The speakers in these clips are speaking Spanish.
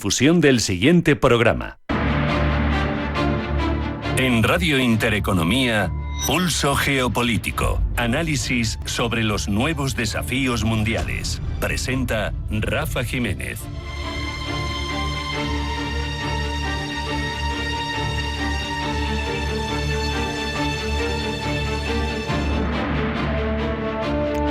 Fusión del siguiente programa. En Radio Intereconomía, Pulso Geopolítico. Análisis sobre los nuevos desafíos mundiales. Presenta Rafa Jiménez.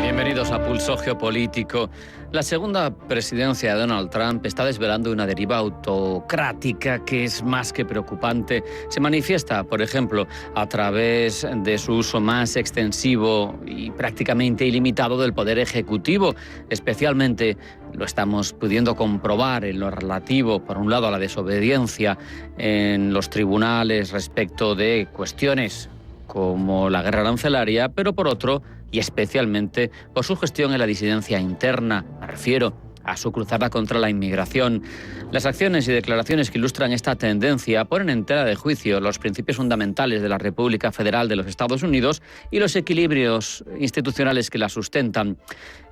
Bienvenidos a Pulso Geopolítico. La segunda presidencia de Donald Trump está desvelando una deriva autocrática que es más que preocupante. Se manifiesta, por ejemplo, a través de su uso más extensivo y prácticamente ilimitado del poder ejecutivo. Especialmente lo estamos pudiendo comprobar en lo relativo, por un lado, a la desobediencia en los tribunales respecto de cuestiones como la guerra arancelaria, pero por otro, y especialmente por su gestión en la disidencia interna. Me refiero a su cruzada contra la inmigración. Las acciones y declaraciones que ilustran esta tendencia ponen en tela de juicio los principios fundamentales de la República Federal de los Estados Unidos y los equilibrios institucionales que la sustentan.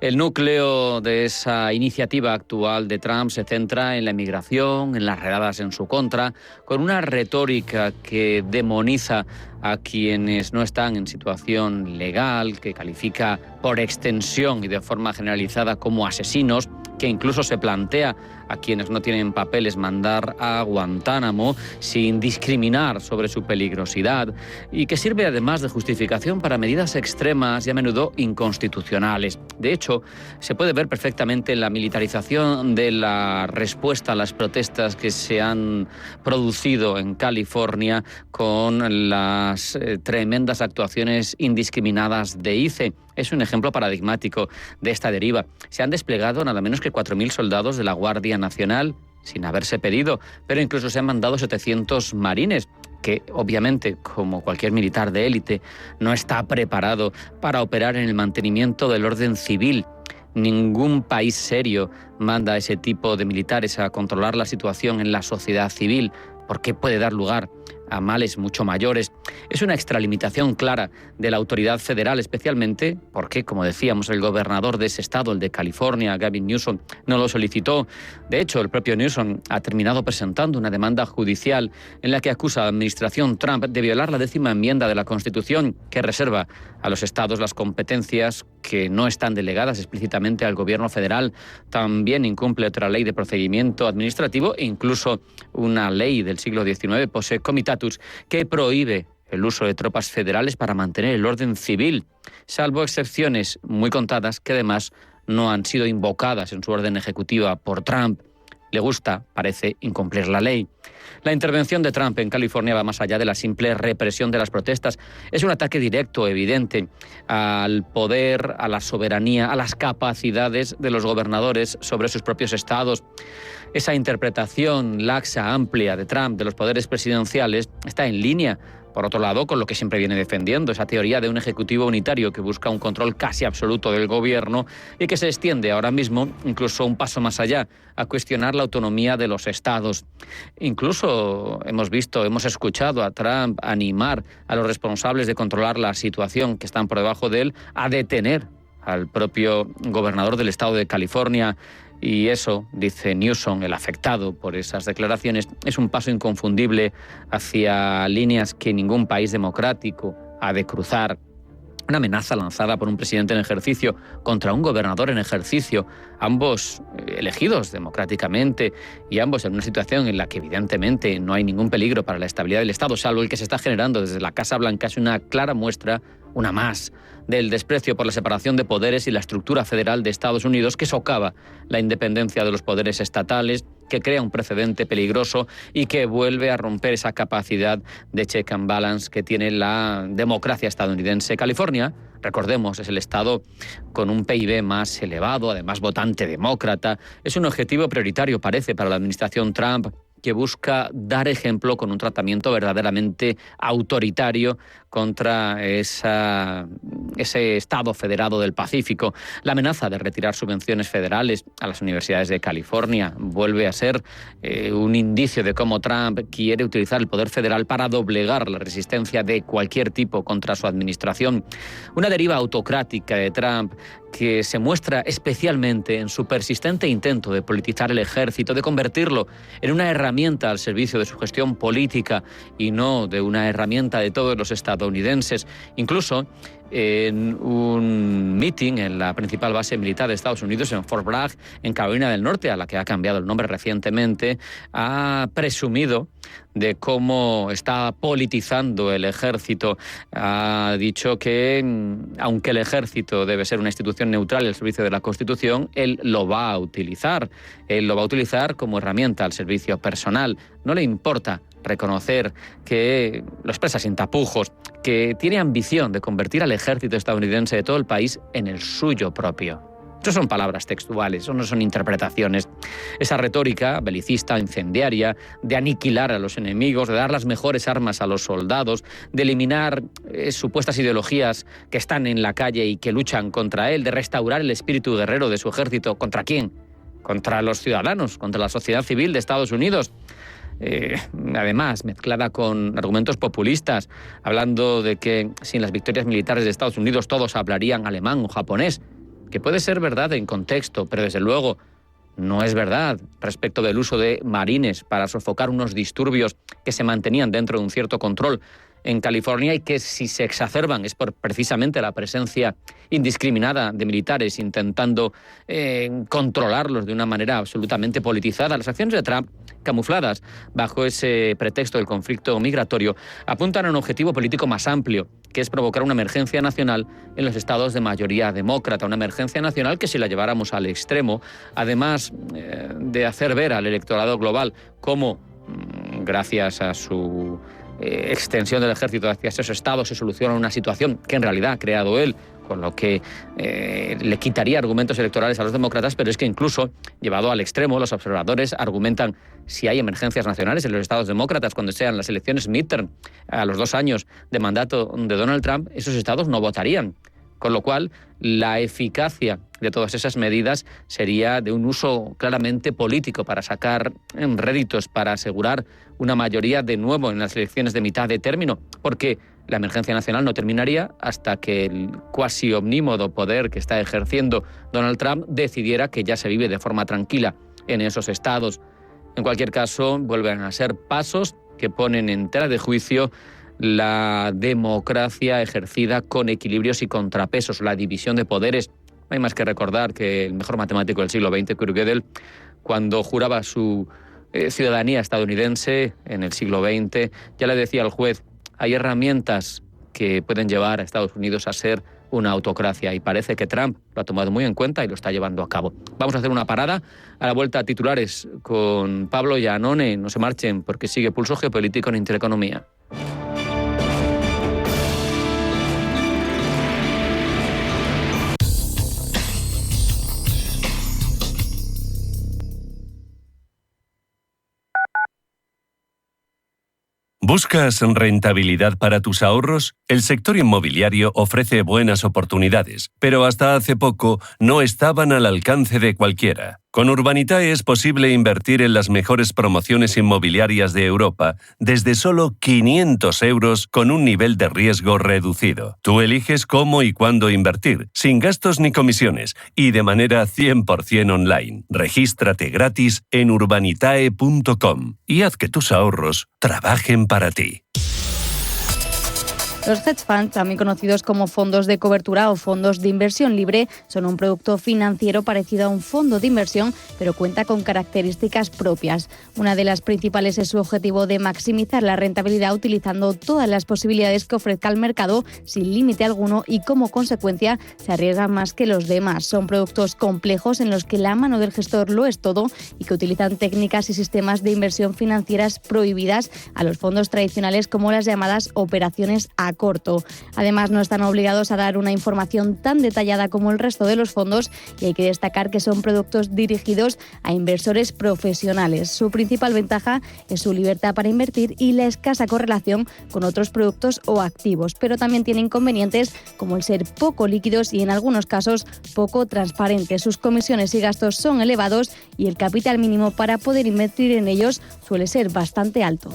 El núcleo de esa iniciativa actual de Trump se centra en la inmigración, en las redadas en su contra, con una retórica que demoniza a quienes no están en situación legal, que califica por extensión y de forma generalizada como asesinos, que incluso se plantea a quienes no tienen papeles mandar a Guantánamo sin discriminar sobre su peligrosidad y que sirve además de justificación para medidas extremas y a menudo inconstitucionales. De hecho, se puede ver perfectamente en la militarización de la respuesta a las protestas que se han producido en California con las tremendas actuaciones indiscriminadas de ICE. Es un ejemplo paradigmático de esta deriva. Se han desplegado nada menos que 4.000 soldados de la Guardia Nacional sin haberse pedido, pero incluso se han mandado 700 marines, que obviamente, como cualquier militar de élite, no está preparado para operar en el mantenimiento del orden civil. Ningún país serio manda a ese tipo de militares a controlar la situación en la sociedad civil, porque puede dar lugar a males mucho mayores. Es una extralimitación clara de la autoridad federal, especialmente porque, como decíamos, el gobernador de ese estado, el de California, Gavin Newsom, no lo solicitó. De hecho, el propio Newsom ha terminado presentando una demanda judicial en la que acusa a la administración Trump de violar la 10ª enmienda de la Constitución, que reserva a los estados las competencias que no están delegadas explícitamente al gobierno federal. También incumple otra ley de procedimiento administrativo e incluso una ley del siglo XIX, Posse Comitatus, que prohíbe el uso de tropas federales para mantener el orden civil, salvo excepciones muy contadas que además no han sido invocadas en su orden ejecutiva por Trump. Le gusta, parece, incumplir la ley. La intervención de Trump en California va más allá de la simple represión de las protestas. Es un ataque directo, evidente, al poder, a la soberanía, a las capacidades de los gobernadores sobre sus propios estados. Esa interpretación laxa, amplia de Trump de los poderes presidenciales está en línea, por otro lado, con lo que siempre viene defendiendo, esa teoría de un ejecutivo unitario que busca un control casi absoluto del gobierno y que se extiende ahora mismo incluso un paso más allá, a cuestionar la autonomía de los estados. Incluso hemos escuchado a Trump animar a los responsables de controlar la situación que están por debajo de él a detener al propio gobernador del estado de California. Y eso, dice Newsom, el afectado por esas declaraciones, es un paso inconfundible hacia líneas que ningún país democrático ha de cruzar. Una amenaza lanzada por un presidente en ejercicio contra un gobernador en ejercicio, ambos elegidos democráticamente y ambos en una situación en la que evidentemente no hay ningún peligro para la estabilidad del Estado, salvo el que se está generando desde la Casa Blanca. Es una clara muestra, una más, del desprecio por la separación de poderes y la estructura federal de Estados Unidos, que socava la independencia de los poderes estatales, que crea un precedente peligroso y que vuelve a romper esa capacidad de check and balance que tiene la democracia estadounidense. California, recordemos, es el estado con un PIB más elevado, además votante demócrata. Es un objetivo prioritario, parece, para la administración Trump, que busca dar ejemplo con un tratamiento verdaderamente autoritario contra ese Estado federado del Pacífico. La amenaza de retirar subvenciones federales a las universidades de California vuelve a ser un indicio de cómo Trump quiere utilizar el poder federal para doblegar la resistencia de cualquier tipo contra su administración. Una deriva autocrática de Trump que se muestra especialmente en su persistente intento de politizar el ejército, de convertirlo en una herramienta al servicio de su gestión política y no de una herramienta de todos los estadounidenses. Incluso en un meeting en la principal base militar de Estados Unidos, en Fort Bragg, en Carolina del Norte, a la que ha cambiado el nombre recientemente, ha presumido de cómo está politizando el ejército. Ha dicho que, aunque el ejército debe ser una institución neutral al servicio de la Constitución, él lo va a utilizar. Él lo va a utilizar como herramienta al servicio personal. No le importa reconocer que, lo expresa sin tapujos, que tiene ambición de convertir al ejército estadounidense de todo el país en el suyo propio. Eso son palabras textuales, eso no son interpretaciones. Esa retórica belicista, incendiaria, de aniquilar a los enemigos, de dar las mejores armas a los soldados, de eliminar supuestas ideologías que están en la calle y que luchan contra él, de restaurar el espíritu guerrero de su ejército. ¿Contra quién? Contra los ciudadanos, contra la sociedad civil de Estados Unidos. Además, mezclada con argumentos populistas, hablando de que sin las victorias militares de Estados Unidos todos hablarían alemán o japonés, que puede ser verdad en contexto, pero desde luego no es verdad respecto del uso de marines para sofocar unos disturbios que se mantenían dentro de un cierto control en California y que, si se exacerban, es por precisamente la presencia indiscriminada de militares intentando controlarlos de una manera absolutamente politizada. Las acciones de Trump, camufladas bajo ese pretexto del conflicto migratorio, apuntan a un objetivo político más amplio, que es provocar una emergencia nacional en los estados de mayoría demócrata. Una emergencia nacional que, si la lleváramos al extremo, además de hacer ver al electorado global cómo, gracias a su extensión del ejército hacia esos estados, se soluciona una situación que en realidad ha creado él, con lo que le quitaría argumentos electorales a los demócratas, pero es que incluso, llevado al extremo, los observadores argumentan, si hay emergencias nacionales en los estados demócratas, cuando sean las elecciones midterm, a los 2 años de mandato de Donald Trump, esos estados no votarían. Con lo cual, la eficacia de todas esas medidas sería de un uso claramente político para sacar réditos, para asegurar una mayoría de nuevo en las elecciones de mitad de término, porque la emergencia nacional no terminaría hasta que el cuasi omnímodo poder que está ejerciendo Donald Trump decidiera que ya se vive de forma tranquila en esos estados. En cualquier caso, vuelven a ser pasos que ponen en tela de juicio la democracia ejercida con equilibrios y contrapesos, la división de poderes. No hay más que recordar que el mejor matemático del siglo XX, Kurt Gödel, cuando juraba su ciudadanía estadounidense en el siglo XX, ya le decía al juez, hay herramientas que pueden llevar a Estados Unidos a ser una autocracia, y parece que Trump lo ha tomado muy en cuenta y lo está llevando a cabo. Vamos a hacer una parada, a la vuelta a titulares con Pablo Iannone. No se marchen porque sigue Pulso Geopolítico en Intereconomía. ¿Buscas rentabilidad para tus ahorros? El sector inmobiliario ofrece buenas oportunidades, pero hasta hace poco no estaban al alcance de cualquiera. Con Urbanitae es posible invertir en las mejores promociones inmobiliarias de Europa desde solo 500 € con un nivel de riesgo reducido. Tú eliges cómo y cuándo invertir, sin gastos ni comisiones y de manera 100% online. Regístrate gratis en urbanitae.com y haz que tus ahorros trabajen para ti. Los hedge funds, también conocidos como fondos de cobertura o fondos de inversión libre, son un producto financiero parecido a un fondo de inversión, pero cuenta con características propias. Una de las principales es su objetivo de maximizar la rentabilidad utilizando todas las posibilidades que ofrezca el mercado sin límite alguno y, como consecuencia, se arriesgan más que los demás. Son productos complejos en los que la mano del gestor lo es todo y que utilizan técnicas y sistemas de inversión financieras prohibidas a los fondos tradicionales, como las llamadas operaciones a corto. Además, no están obligados a dar una información tan detallada como el resto de los fondos y hay que destacar que son productos dirigidos a inversores profesionales. Su principal ventaja es su libertad para invertir y la escasa correlación con otros productos o activos, pero también tiene inconvenientes como el ser poco líquidos y, en algunos casos, poco transparentes. Sus comisiones y gastos son elevados y el capital mínimo para poder invertir en ellos suele ser bastante alto.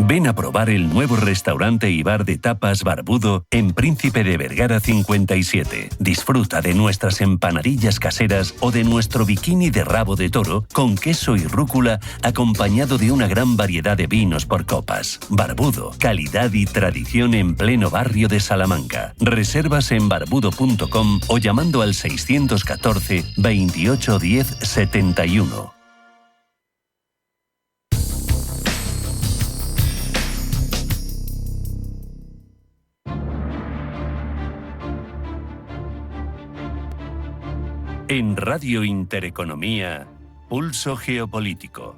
Ven a probar el nuevo restaurante y bar de tapas Barbudo en Príncipe de Vergara 57. Disfruta de nuestras empanadillas caseras o de nuestro bikini de rabo de toro con queso y rúcula acompañado de una gran variedad de vinos por copas. Barbudo, calidad y tradición en pleno barrio de Salamanca. Reservas en barbudo.com o llamando al 614 28 10 71. En Radio Intereconomía, Pulso Geopolítico.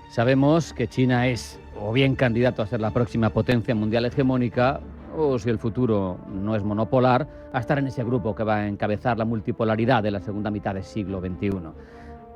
Sabemos que China es o bien candidato a ser la próxima potencia mundial hegemónica, o si el futuro no es monopolar, a estar en ese grupo que va a encabezar la multipolaridad de la segunda mitad del siglo XXI.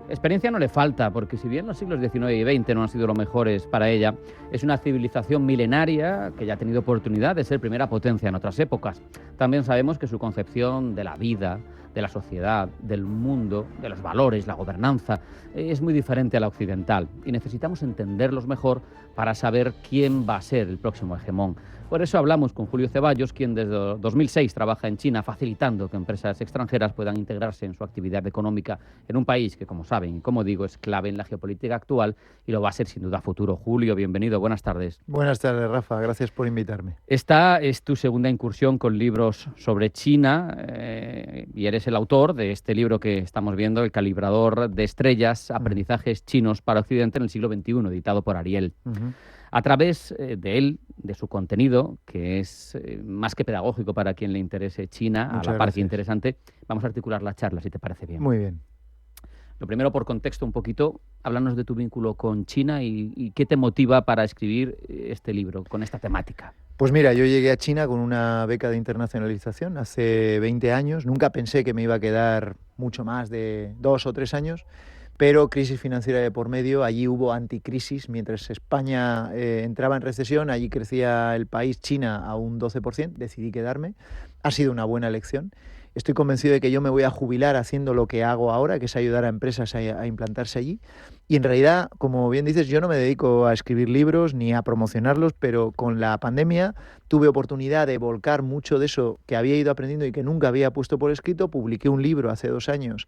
Experiencia no le falta, porque si bien los siglos XIX y XX no han sido los mejores para ella, es una civilización milenaria que ya ha tenido oportunidad de ser primera potencia en otras épocas. También sabemos que su concepción de la vida, de la sociedad, del mundo, de los valores, la gobernanza, es muy diferente a la occidental y necesitamos entenderlos mejor para saber quién va a ser el próximo hegemón. Por eso hablamos con Julio Ceballos, quien desde 2006 trabaja en China facilitando que empresas extranjeras puedan integrarse en su actividad económica en un país que, como saben y como digo, es clave en la geopolítica actual y lo va a ser sin duda a futuro. Julio, bienvenido, buenas tardes. Buenas tardes, Rafa, gracias por invitarme. Esta es tu segunda incursión con libros sobre China y eres el autor de este libro que estamos viendo, El calibrador de estrellas, aprendizajes chinos para Occidente en el siglo XXI, editado por Ariel. A través de él, de su contenido, que es más que pedagógico para quien le interese China, Muchas a la par que gracias. interesante, vamos a articular la charla, si te parece bien. Muy bien. Lo primero, por contexto un poquito, háblanos de tu vínculo con China y qué te motiva para escribir este libro con esta temática. Pues mira, yo llegué a China con una beca de internacionalización hace 20 años. Nunca pensé que me iba a quedar mucho más de 2 o 3 años, pero crisis financiera de por medio. Allí hubo anticrisis. Mientras España entraba en recesión, allí crecía el país, China, a un 12%. Decidí quedarme. Ha sido una buena elección. Estoy convencido de que yo me voy a jubilar haciendo lo que hago ahora, que es ayudar a empresas a implantarse allí. Y en realidad, como bien dices, yo no me dedico a escribir libros ni a promocionarlos, pero con la pandemia tuve oportunidad de volcar mucho de eso que había ido aprendiendo y que nunca había puesto por escrito. Publiqué un libro hace 2 años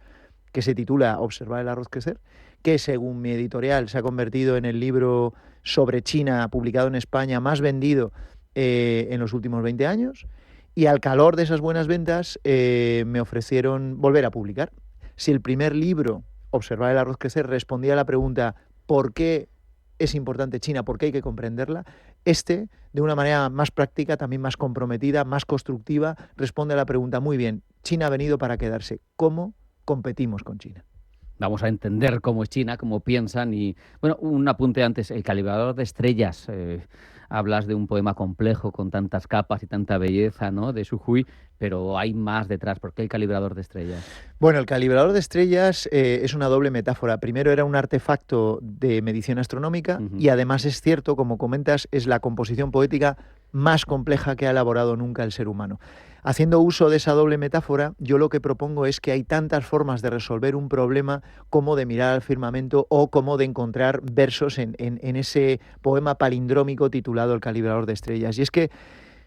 que se titula Observar el arroz crecer, que según mi editorial se ha convertido en el libro sobre China publicado en España más vendido en los últimos 20 años. Y al calor de esas buenas ventas me ofrecieron volver a publicar. Si el primer libro, Observar el arroz crecer, respondía a la pregunta ¿por qué es importante China? ¿Por qué hay que comprenderla? Este, de una manera más práctica, también más comprometida, más constructiva, responde a la pregunta muy bien, China ha venido para quedarse. ¿Cómo competimos con China? Vamos a entender cómo es China, cómo piensan y, bueno, un apunte antes, El calibrador de estrellas. Hablas de un poema complejo con tantas capas y tanta belleza, ¿no?, de Xu Hui, pero hay más detrás. ¿Por qué el calibrador de estrellas? Bueno, el calibrador de estrellas es una doble metáfora. Primero era un artefacto de medición astronómica y además es cierto, como comentas, es la composición poética más compleja que ha elaborado nunca el ser humano. Haciendo uso de esa doble metáfora, yo lo que propongo es que hay tantas formas de resolver un problema como de mirar al firmamento o como de encontrar versos en ese poema palindrómico titulado El calibrador de estrellas. Y es que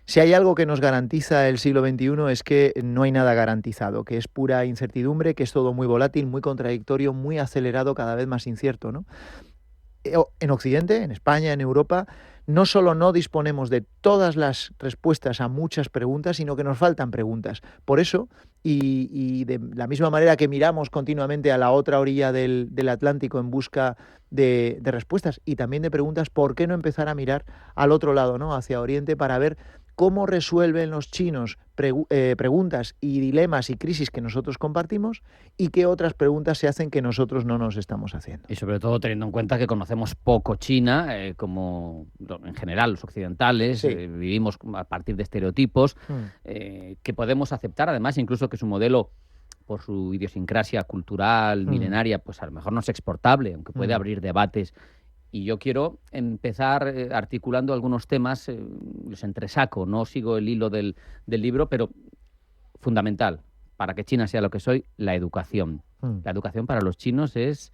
si hay algo que nos garantiza el siglo XXI es que no hay nada garantizado, que es pura incertidumbre, que es todo muy volátil, muy contradictorio, muy acelerado, cada vez más incierto, ¿no? En Occidente, en España, en Europa, no solo no disponemos de todas las respuestas a muchas preguntas, sino que nos faltan preguntas. Por eso, y de la misma manera que miramos continuamente a la otra orilla del Atlántico en busca de respuestas y también de preguntas, ¿por qué no empezar a mirar al otro lado, ¿no?, hacia Oriente, para ver cómo resuelven los chinos preguntas y dilemas y crisis que nosotros compartimos y qué otras preguntas se hacen que nosotros no nos estamos haciendo? Y sobre todo teniendo en cuenta que conocemos poco China, como en general los occidentales, Sí. vivimos a partir de estereotipos que podemos aceptar, además incluso que su modelo, por su idiosincrasia cultural, milenaria, pues a lo mejor no es exportable, aunque puede abrir debates. Y yo quiero empezar articulando algunos temas, los entresaco, no sigo el hilo del libro, pero fundamental. para que China sea lo que soy, la educación. La educación para los chinos es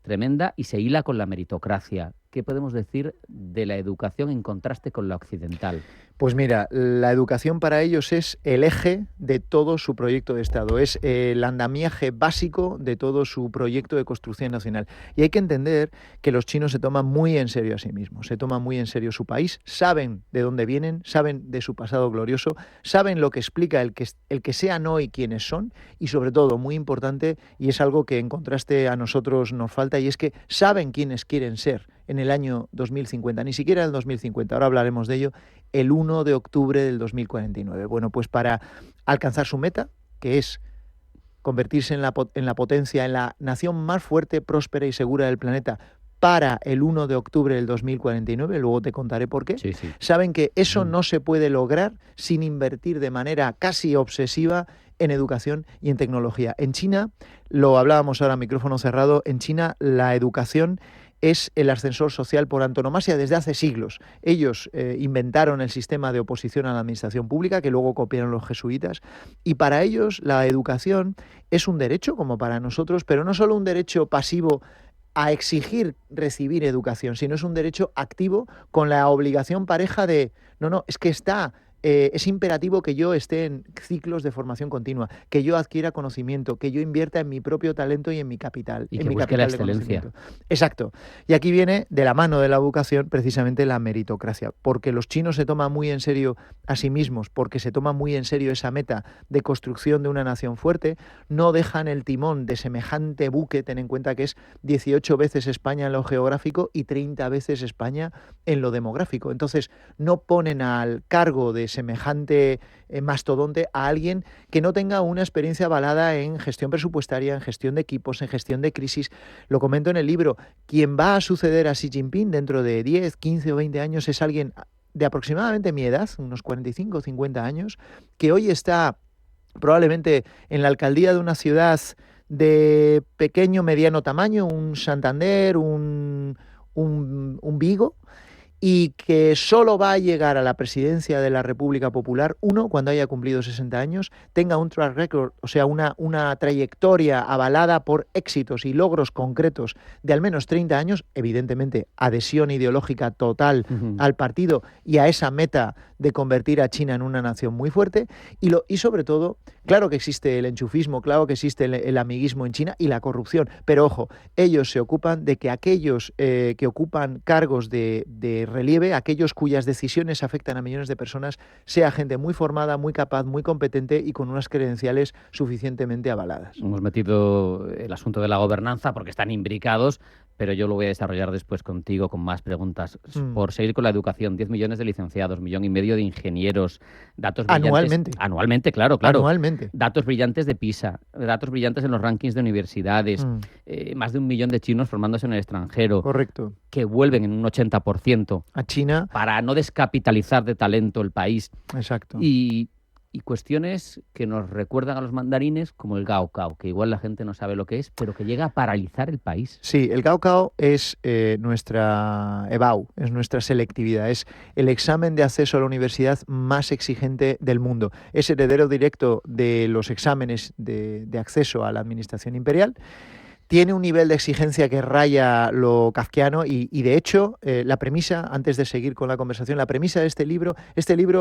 tremenda y se hila con la meritocracia. ¿Qué podemos decir de la educación en contraste con la occidental? Pues mira, la educación para ellos es el eje de todo su proyecto de Estado, es el andamiaje básico de todo su proyecto de construcción nacional. Y hay que entender que los chinos se toman muy en serio a sí mismos, se toman muy en serio su país, saben de dónde vienen, saben de su pasado glorioso, saben lo que explica el que sean hoy quienes son y sobre todo, muy importante, y es algo que en contraste a nosotros nos falta, y es que saben quiénes quieren ser en el año 2050, ni siquiera en el 2050, ahora hablaremos de ello, el 1 de octubre del 2049. Bueno, pues para alcanzar su meta, que es convertirse en la potencia, en la nación más fuerte, próspera y segura del planeta para el 1 de octubre del 2049, luego te contaré por qué, sí. Saben que eso no se puede lograr sin invertir de manera casi obsesiva en educación y en tecnología. En China, lo hablábamos ahora a micrófono cerrado, en China la educación es el ascensor social por antonomasia desde hace siglos. Ellos inventaron el sistema de oposición a la administración pública, que luego copiaron los jesuitas, y para ellos la educación es un derecho, como para nosotros, pero no solo un derecho pasivo a exigir recibir educación, sino es un derecho activo con la obligación pareja de, es que es imperativo que yo esté en ciclos de formación continua, que yo adquiera conocimiento, que yo invierta en mi propio talento y en mi capital. Y en que mi busque capital la de excelencia. conocimiento. Exacto. Y aquí viene de la mano de la educación precisamente la meritocracia, porque los chinos se toman muy en serio a sí mismos, porque se toman muy en serio esa meta de construcción de una nación fuerte, no dejan el timón de semejante buque, ten en cuenta que es 18 veces España en lo geográfico y 30 veces España en lo demográfico. Entonces, no ponen al cargo de semejante mastodonte a alguien que no tenga una experiencia avalada en gestión presupuestaria, en gestión de equipos, en gestión de crisis. Lo comento en el libro, quien va a suceder a Xi Jinping dentro de 10, 15 o 20 años es alguien de aproximadamente mi edad, unos 45 o 50 años, que hoy está probablemente en la alcaldía de una ciudad de pequeño, mediano tamaño, un Santander, un Vigo, y que solo va a llegar a la presidencia de la República Popular, cuando haya cumplido 60 años, tenga un track record, o sea, una trayectoria avalada por éxitos y logros concretos de al menos 30 años, evidentemente adhesión ideológica total al partido y a esa meta de convertir a China en una nación muy fuerte, y sobre todo, claro que existe el enchufismo, claro que existe el amiguismo en China y la corrupción, pero ojo, ellos se ocupan de que aquellos que ocupan cargos de relieve, aquellos cuyas decisiones afectan a millones de personas, sea gente muy formada, muy capaz, muy competente y con unas credenciales suficientemente avaladas. Hemos metido el asunto de la gobernanza porque están imbricados, pero yo lo voy a desarrollar después contigo con más preguntas. Por seguir con la educación, 10 millones de licenciados, 1,5 millones de ingenieros, datos brillantes... Anualmente, claro. Anualmente. Datos brillantes de PISA, datos brillantes en los rankings de universidades, más de 1 millón de chinos formándose en el extranjero. Correcto. Que vuelven en un 80% a China para no descapitalizar de talento el país. Exacto. Y cuestiones que nos recuerdan a los mandarines como el Gaokao, que igual la gente no sabe lo que es, pero que llega a paralizar el país. Sí, el Gaokao es nuestra EBAU, es nuestra selectividad, es el examen de acceso a la universidad más exigente del mundo. Es heredero directo de los exámenes de acceso a la administración imperial. Tiene un nivel de exigencia que raya lo kafkiano y de hecho, la premisa, antes de seguir con la conversación, la premisa de este libro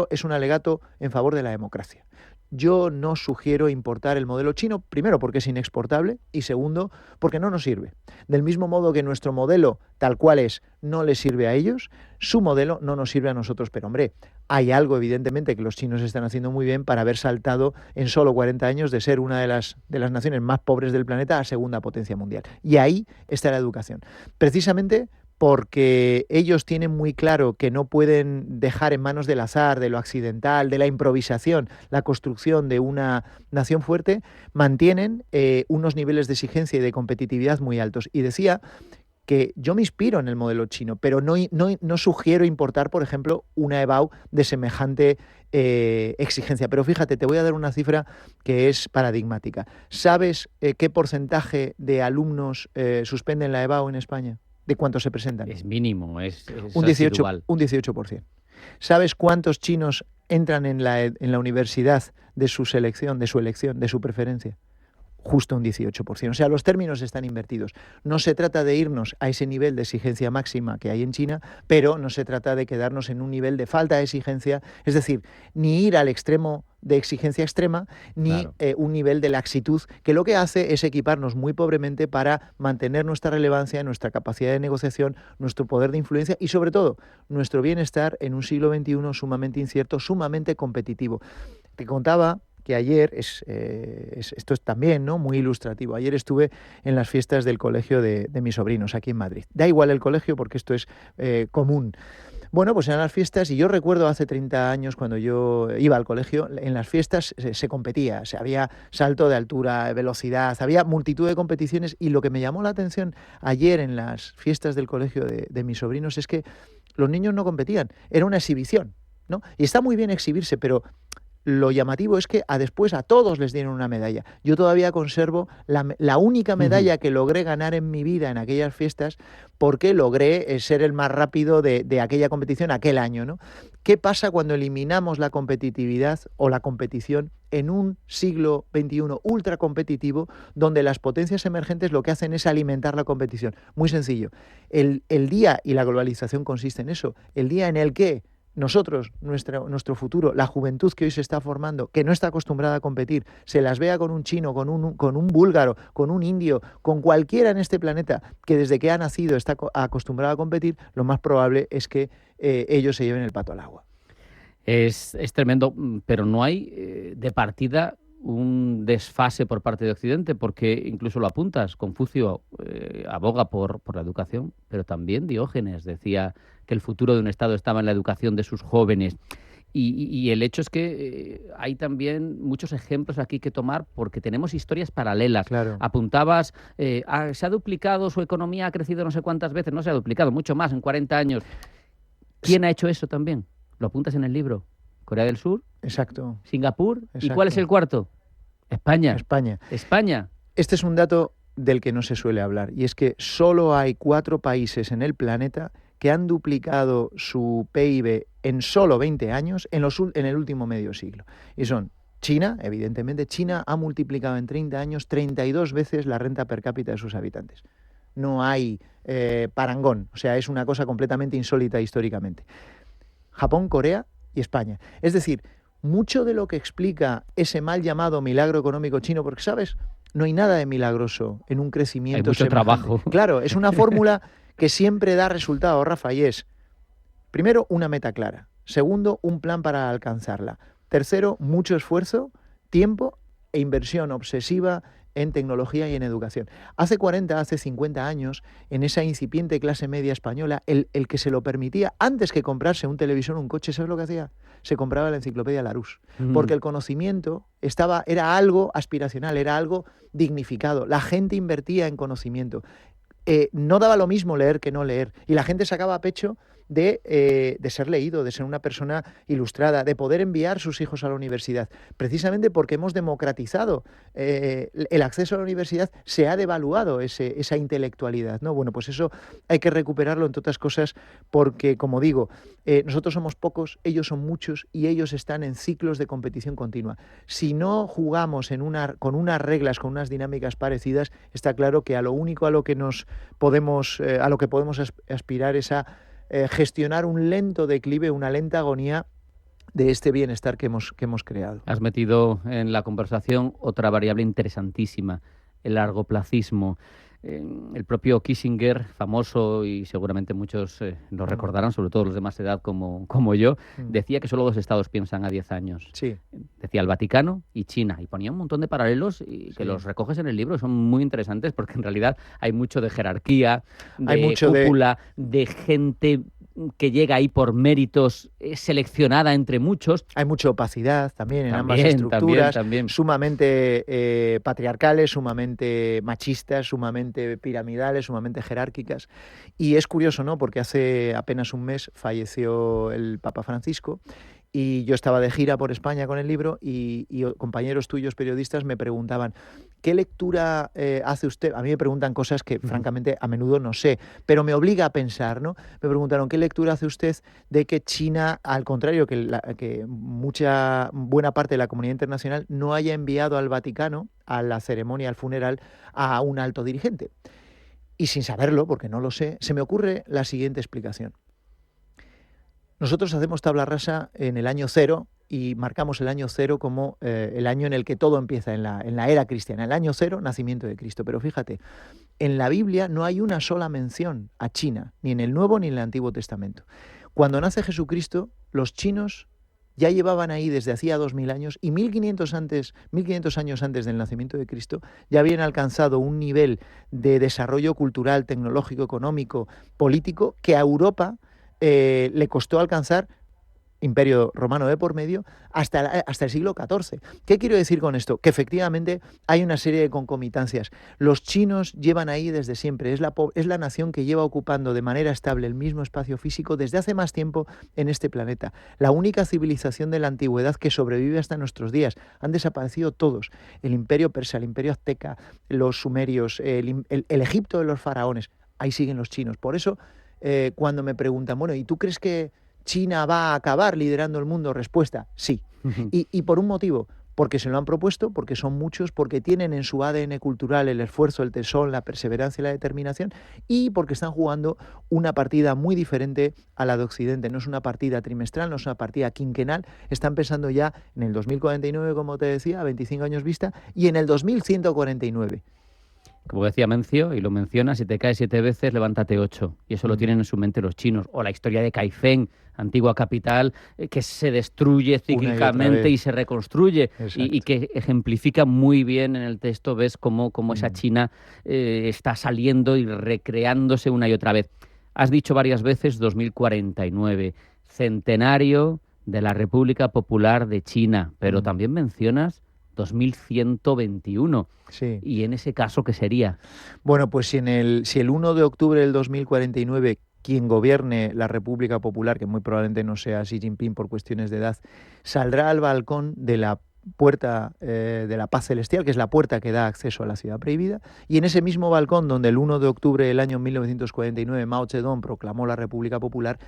es un alegato en favor de la democracia. Yo no sugiero importar el modelo chino, primero porque es inexportable y segundo porque no nos sirve. Del mismo modo que nuestro modelo, tal cual es, no les sirve a ellos, su modelo no nos sirve a nosotros. Pero hombre, hay algo evidentemente que los chinos están haciendo muy bien para haber saltado en solo 40 años de ser una de las naciones más pobres del planeta a segunda potencia mundial. Y ahí está la educación. Precisamente porque ellos tienen muy claro que no pueden dejar en manos del azar, de lo accidental, de la improvisación, la construcción de una nación fuerte, mantienen unos niveles de exigencia y de competitividad muy altos. Y decía que yo me inspiro en el modelo chino, pero no sugiero importar, por ejemplo, una EBAU de semejante exigencia. Pero fíjate, te voy a dar una cifra que es paradigmática. ¿Sabes qué porcentaje de alumnos suspenden la EBAU en España? ¿De cuántos se presentan? Es mínimo, es un 18%. ¿Sabes cuántos chinos entran en la universidad de su selección, de su elección, de su preferencia? Justo un 18%. O sea, los términos están invertidos. No se trata de irnos a ese nivel de exigencia máxima que hay en China, pero no se trata de quedarnos en un nivel de falta de exigencia, es decir, ni ir al extremo de exigencia extrema, ni un nivel de laxitud, que lo que hace es equiparnos muy pobremente para mantener nuestra relevancia, nuestra capacidad de negociación, nuestro poder de influencia y, sobre todo, nuestro bienestar en un siglo XXI sumamente incierto, sumamente competitivo. Te contaba que ayer, esto es también, ¿no?, muy ilustrativo. Ayer estuve en las fiestas del colegio de mis sobrinos aquí en Madrid. Da igual el colegio porque esto es común. Bueno, pues eran las fiestas y yo recuerdo hace 30 años cuando yo iba al colegio, en las fiestas se competía, o sea, había salto de altura, velocidad, había multitud de competiciones y lo que me llamó la atención ayer en las fiestas del colegio de mis sobrinos es que los niños no competían, era una exhibición, ¿no? Y está muy bien exhibirse, pero lo llamativo es que después a todos les dieron una medalla. Yo todavía conservo la única medalla que logré ganar en mi vida en aquellas fiestas porque logré ser el más rápido de aquella competición aquel año, ¿no? ¿Qué pasa cuando eliminamos la competitividad o la competición en un siglo XXI ultra competitivo donde las potencias emergentes lo que hacen es alimentar la competición? Muy sencillo. El día, y la globalización consiste en eso, el día en el que nosotros, nuestro futuro, la juventud que hoy se está formando, que no está acostumbrada a competir, se las vea con un chino, con un búlgaro, con un indio, con cualquiera en este planeta que desde que ha nacido está acostumbrado a competir, lo más probable es que ellos se lleven el pato al agua. Es tremendo, pero no hay de partida un desfase por parte de Occidente, porque incluso lo apuntas, Confucio aboga por la educación, pero también Diógenes decía que el futuro de un Estado estaba en la educación de sus jóvenes. Y el hecho es que hay también muchos ejemplos aquí que tomar porque tenemos historias paralelas. Claro. Apuntabas, se ha duplicado su economía, ha crecido no sé cuántas veces, no se ha duplicado, mucho más en 40 años. ¿Quién ha hecho eso también? Lo apuntas en el libro. Corea del Sur. Exacto. Singapur. Exacto. ¿Y cuál es el cuarto? España. España. Este es un dato del que no se suele hablar y es que solo hay 4 países en el planeta que han duplicado su PIB en solo 20 años en el último medio siglo. Y son China, evidentemente. China ha multiplicado en 30 años 32 veces la renta per cápita de sus habitantes. No hay parangón, o sea, es una cosa completamente insólita históricamente. Japón, Corea y España. Es decir, mucho de lo que explica ese mal llamado milagro económico chino, porque, ¿sabes?, no hay nada de milagroso en un crecimiento. Hay mucho trabajo. Claro, es una fórmula que siempre da resultado, Rafa, y es, primero, una meta clara. Segundo, un plan para alcanzarla. Tercero, mucho esfuerzo, tiempo e inversión obsesiva en tecnología y en educación. Hace 40, hace 50 años, en esa incipiente clase media española, el que se lo permitía, antes que comprarse un televisor o un coche, ¿sabes lo que hacía? Se compraba la enciclopedia Larousse, porque el conocimiento era algo aspiracional, era algo dignificado. La gente invertía en conocimiento. No daba lo mismo leer que no leer. Y la gente sacaba a pecho de ser leído, de ser una persona ilustrada, de poder enviar sus hijos a la universidad. Precisamente porque hemos democratizado el acceso a la universidad, se ha devaluado esa intelectualidad, ¿no? Bueno, pues eso hay que recuperarlo, entre otras cosas, porque, como digo, nosotros somos pocos, ellos son muchos y ellos están en ciclos de competición continua. Si no jugamos con unas reglas, con unas dinámicas parecidas, está claro que a lo único a lo que podemos aspirar es a gestionar un lento declive, una lenta agonía de este bienestar que hemos creado. Has metido en la conversación otra variable interesantísima, el largoplacismo. El propio Kissinger, famoso, y seguramente muchos lo recordarán, sobre todo los de más edad como yo, decía que solo 2 estados piensan a 10 años. Sí. Decía el Vaticano y China, y ponía un montón de paralelos y que los recoges en el libro, son muy interesantes porque en realidad hay mucho de jerarquía, de cúpula, de gente que llega ahí por méritos, seleccionada entre muchos. Hay mucha opacidad también en ambas estructuras, también. Sumamente patriarcales, sumamente machistas, sumamente piramidales, sumamente jerárquicas. Y es curioso, ¿no?, porque hace apenas un mes falleció el Papa Francisco Y yo estaba de gira por España con el libro y compañeros tuyos periodistas me preguntaban, ¿qué lectura hace usted? A mí me preguntan cosas que francamente a menudo no sé, pero me obliga a pensar, ¿no? Me preguntaron, ¿qué lectura hace usted de que China, al contrario que buena parte de la comunidad internacional, no haya enviado al Vaticano, a la ceremonia, al funeral, a un alto dirigente? Y sin saberlo, porque no lo sé, se me ocurre la siguiente explicación. Nosotros hacemos tabla rasa en el año cero y marcamos el año cero como el año en el que todo empieza, en la era cristiana. El año cero, nacimiento de Cristo. Pero fíjate, en la Biblia no hay una sola mención a China, ni en el Nuevo ni en el Antiguo Testamento. Cuando nace Jesucristo, los chinos ya llevaban ahí desde hacía 2000 años y 1500 años antes del nacimiento de Cristo ya habían alcanzado un nivel de desarrollo cultural, tecnológico, económico, político que a Europa le costó alcanzar, Imperio Romano de por medio, hasta el siglo XIV. ¿Qué quiero decir con esto? Que efectivamente hay una serie de concomitancias. Los chinos llevan ahí desde siempre. Es la nación que lleva ocupando de manera estable el mismo espacio físico desde hace más tiempo en este planeta. La única civilización de la antigüedad que sobrevive hasta nuestros días. Han desaparecido todos. El Imperio Persa, el Imperio Azteca, los sumerios, el Egipto de los faraones. Ahí siguen los chinos. Por eso, cuando me preguntan, bueno, ¿y tú crees que China va a acabar liderando el mundo? Respuesta, sí. Y por un motivo, porque se lo han propuesto, porque son muchos, porque tienen en su ADN cultural el esfuerzo, el tesón, la perseverancia y la determinación, y porque están jugando una partida muy diferente a la de Occidente. No es una partida trimestral, no es una partida quinquenal, están pensando ya en el 2049, como te decía, a 25 años vista, y en el 2149. Como decía Mencio, y lo menciona, si te caes 7 veces, levántate 8. Y eso lo tienen en su mente los chinos. O la historia de Kaifeng, antigua capital, que se destruye cíclicamente y se reconstruye. Y que ejemplifica muy bien en el texto, ves cómo esa China está saliendo y recreándose una y otra vez. Has dicho varias veces 2049, centenario de la República Popular de China, pero también mencionas 2121. Sí. ¿Y en ese caso qué sería? Bueno, pues si el 1 de octubre del 2049 quien gobierne la República Popular, que muy probablemente no sea Xi Jinping por cuestiones de edad, saldrá al balcón de la puerta de la paz celestial, que es la puerta que da acceso a la ciudad prohibida, y en ese mismo balcón donde el 1 de octubre del año 1949 Mao Zedong proclamó la República Popular,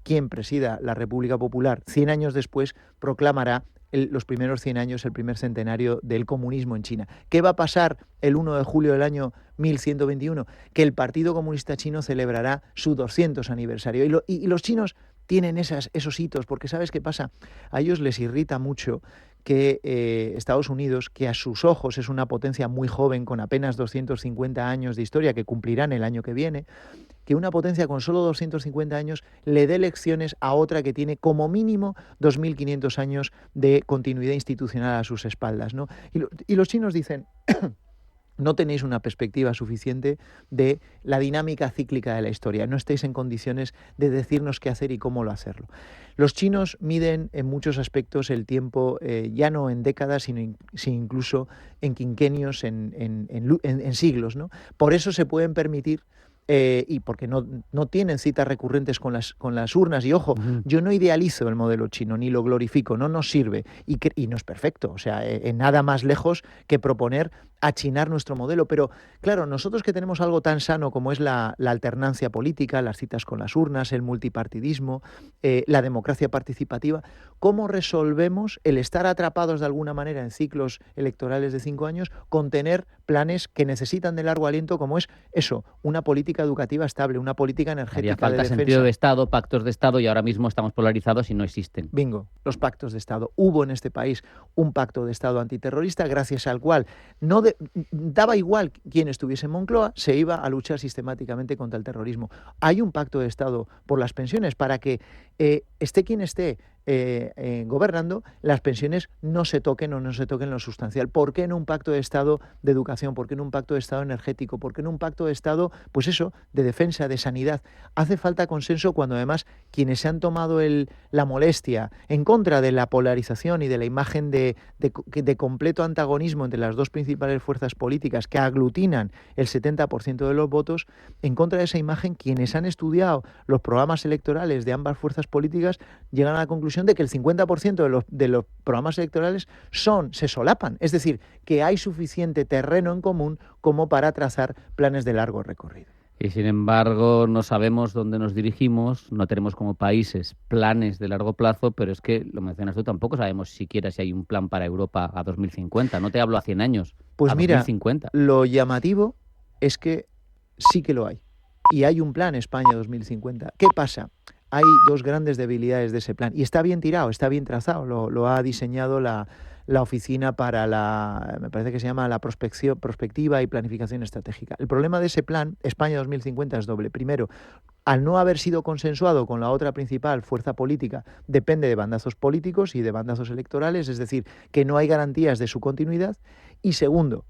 quien presida la República Popular 100 años después proclamará los primeros 100 años, el primer centenario del comunismo en China. ¿Qué va a pasar el 1 de julio del año 1121? Que el Partido Comunista Chino celebrará su 200 aniversario. Y los chinos tienen esos hitos, porque ¿sabes qué pasa? A ellos les irrita mucho que Estados Unidos, que a sus ojos es una potencia muy joven, con apenas 250 años de historia, que cumplirán el año que viene, que una potencia con solo 250 años le dé lecciones a otra que tiene como mínimo 2.500 años de continuidad institucional a sus espaldas, ¿no? Y los chinos dicen... No tenéis una perspectiva suficiente de la dinámica cíclica de la historia. No estáis en condiciones de decirnos qué hacer y cómo lo hacerlo. Los chinos miden en muchos aspectos el tiempo, ya no en décadas, sino incluso en quinquenios, en siglos, ¿no? Por eso se pueden permitir, y porque no tienen citas recurrentes con las urnas. Y ojo, yo no idealizo el modelo chino, ni lo glorifico, no nos sirve. Y no es perfecto, o sea, en nada más lejos que proponer achinar nuestro modelo. Pero claro, nosotros que tenemos algo tan sano como es la alternancia política, las citas con las urnas, el multipartidismo, la democracia participativa, ¿cómo resolvemos el estar atrapados de alguna manera en ciclos electorales de 5 años con tener planes que necesitan de largo aliento, como es eso, una política educativa estable, una política energética Haría falta de defensa? sentido de Estado, pactos de Estado, y ahora mismo estamos polarizados y no existen. Bingo, los pactos de Estado. Hubo en este país un pacto de Estado antiterrorista gracias al cual daba igual quién estuviese en Moncloa, se iba a luchar sistemáticamente contra el terrorismo. Hay un pacto de Estado por las pensiones para que esté quien esté gobernando, las pensiones no se toquen o no se toquen lo sustancial. ¿Por qué no un pacto de Estado de educación? ¿Por qué no un pacto de Estado energético? ¿Por qué no un pacto de Estado, pues eso, de defensa, de sanidad? Hace falta consenso cuando además quienes se han tomado la molestia en contra de la polarización y de la imagen de completo antagonismo entre las dos principales fuerzas políticas que aglutinan el 70% de los votos, en contra de esa imagen, quienes han estudiado los programas electorales de ambas fuerzas políticas llegan a la conclusión de que el 50% de los programas electorales se solapan. Es decir, que hay suficiente terreno en común como para trazar planes de largo recorrido. Y sin embargo, no sabemos dónde nos dirigimos, no tenemos como países planes de largo plazo, pero es que, lo mencionas tú, tampoco sabemos siquiera si hay un plan para Europa a 2050. No te hablo a 100 años, pues a mira, 2050. Lo llamativo es que sí que lo hay. Y hay un plan España 2050. ¿Qué pasa? Hay dos grandes debilidades de ese plan. Y está bien tirado, está bien trazado. Lo ha diseñado la oficina para me parece que se llama la prospectiva y planificación estratégica. El problema de ese plan, España 2050, es doble. Primero, al no haber sido consensuado con la otra principal fuerza política, depende de bandazos políticos y de bandazos electorales, es decir, que no hay garantías de su continuidad. Y segundo,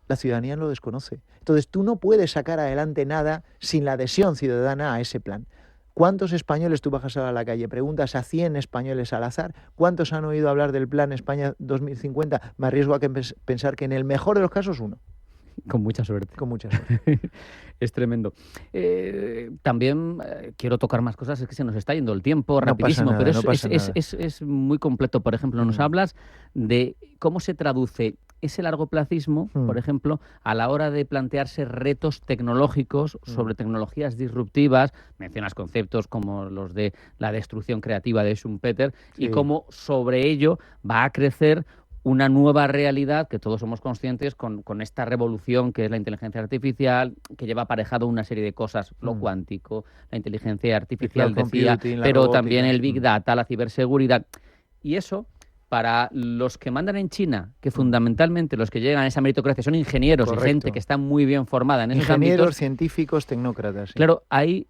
la ciudadanía lo desconoce. Entonces, tú no puedes sacar adelante nada sin la adhesión ciudadana a ese plan. ¿Cuántos españoles tú bajas a la calle? Preguntas a 100 españoles al azar. ¿Cuántos han oído hablar del plan España 2050? Me arriesgo a pensar que en el mejor de los casos, uno. Con mucha suerte. Con mucha suerte. Es tremendo. También quiero tocar más cosas, es que se nos está yendo el tiempo rapidísimo, no pasa pero nada. es muy completo. Por ejemplo, nos hablas de cómo se traduce ese largoplacismo, por ejemplo, a la hora de plantearse retos tecnológicos sobre tecnologías disruptivas. Mencionas conceptos como los de la destrucción creativa de Schumpeter, y cómo sobre ello va a crecer una nueva realidad que todos somos conscientes con esta revolución que es la inteligencia artificial, que lleva aparejado una serie de cosas, lo cuántico, la inteligencia artificial, decía, pero también el Big Data, la ciberseguridad. Y eso, para los que mandan en China, que fundamentalmente los que llegan a esa meritocracia son ingenieros, y gente que está muy bien formada en esos ámbitos. Ingenieros, científicos, tecnócratas. Sí. Claro, hay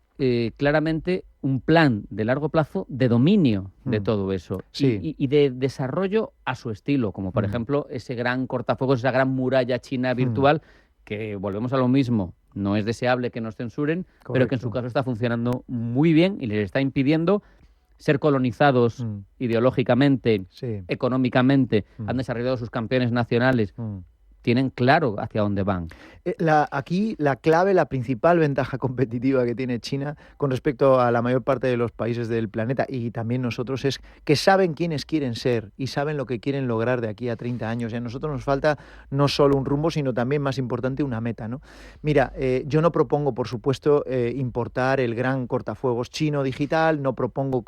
claramente un plan de largo plazo de dominio de todo eso y de desarrollo a su estilo, como por ejemplo ese gran cortafuegos, esa gran muralla china virtual, que volvemos a lo mismo, no es deseable que nos censuren, pero que en su caso está funcionando muy bien y les está impidiendo ser colonizados ideológicamente, económicamente, han desarrollado sus campeones nacionales, tienen claro hacia dónde van. Aquí la clave, la principal ventaja competitiva que tiene China con respecto a la mayor parte de los países del planeta y también nosotros es que saben quiénes quieren ser y saben lo que quieren lograr de aquí a 30 años. Y a nosotros nos falta no solo un rumbo, sino también, más importante, una meta, ¿no? Mira, yo no propongo, por supuesto, importar el gran cortafuegos chino digital, no propongo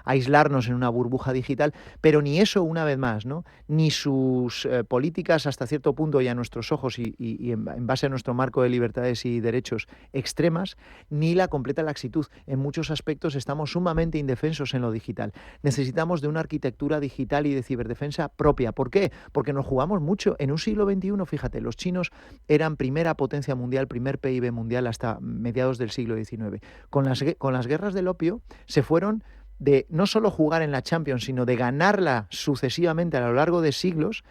aislarnos en una burbuja digital, pero ni eso, una vez más, ¿no? Ni sus políticas hasta cierto punto y a nuestros ojos y en base a nuestro marco de libertades y derechos extremas, ni la completa laxitud. En muchos aspectos estamos sumamente indefensos en lo digital. Necesitamos de una arquitectura digital y de ciberdefensa propia. ¿Por qué? Porque nos jugamos mucho. En un siglo XXI, fíjate, los chinos eran primera potencia mundial, primer PIB mundial hasta mediados del siglo XIX. Con las guerras del opio se fueron de no solo jugar en la Champions, sino de ganarla sucesivamente a lo largo de siglos.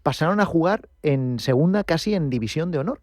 Pasaron a jugar en segunda, casi en división de honor.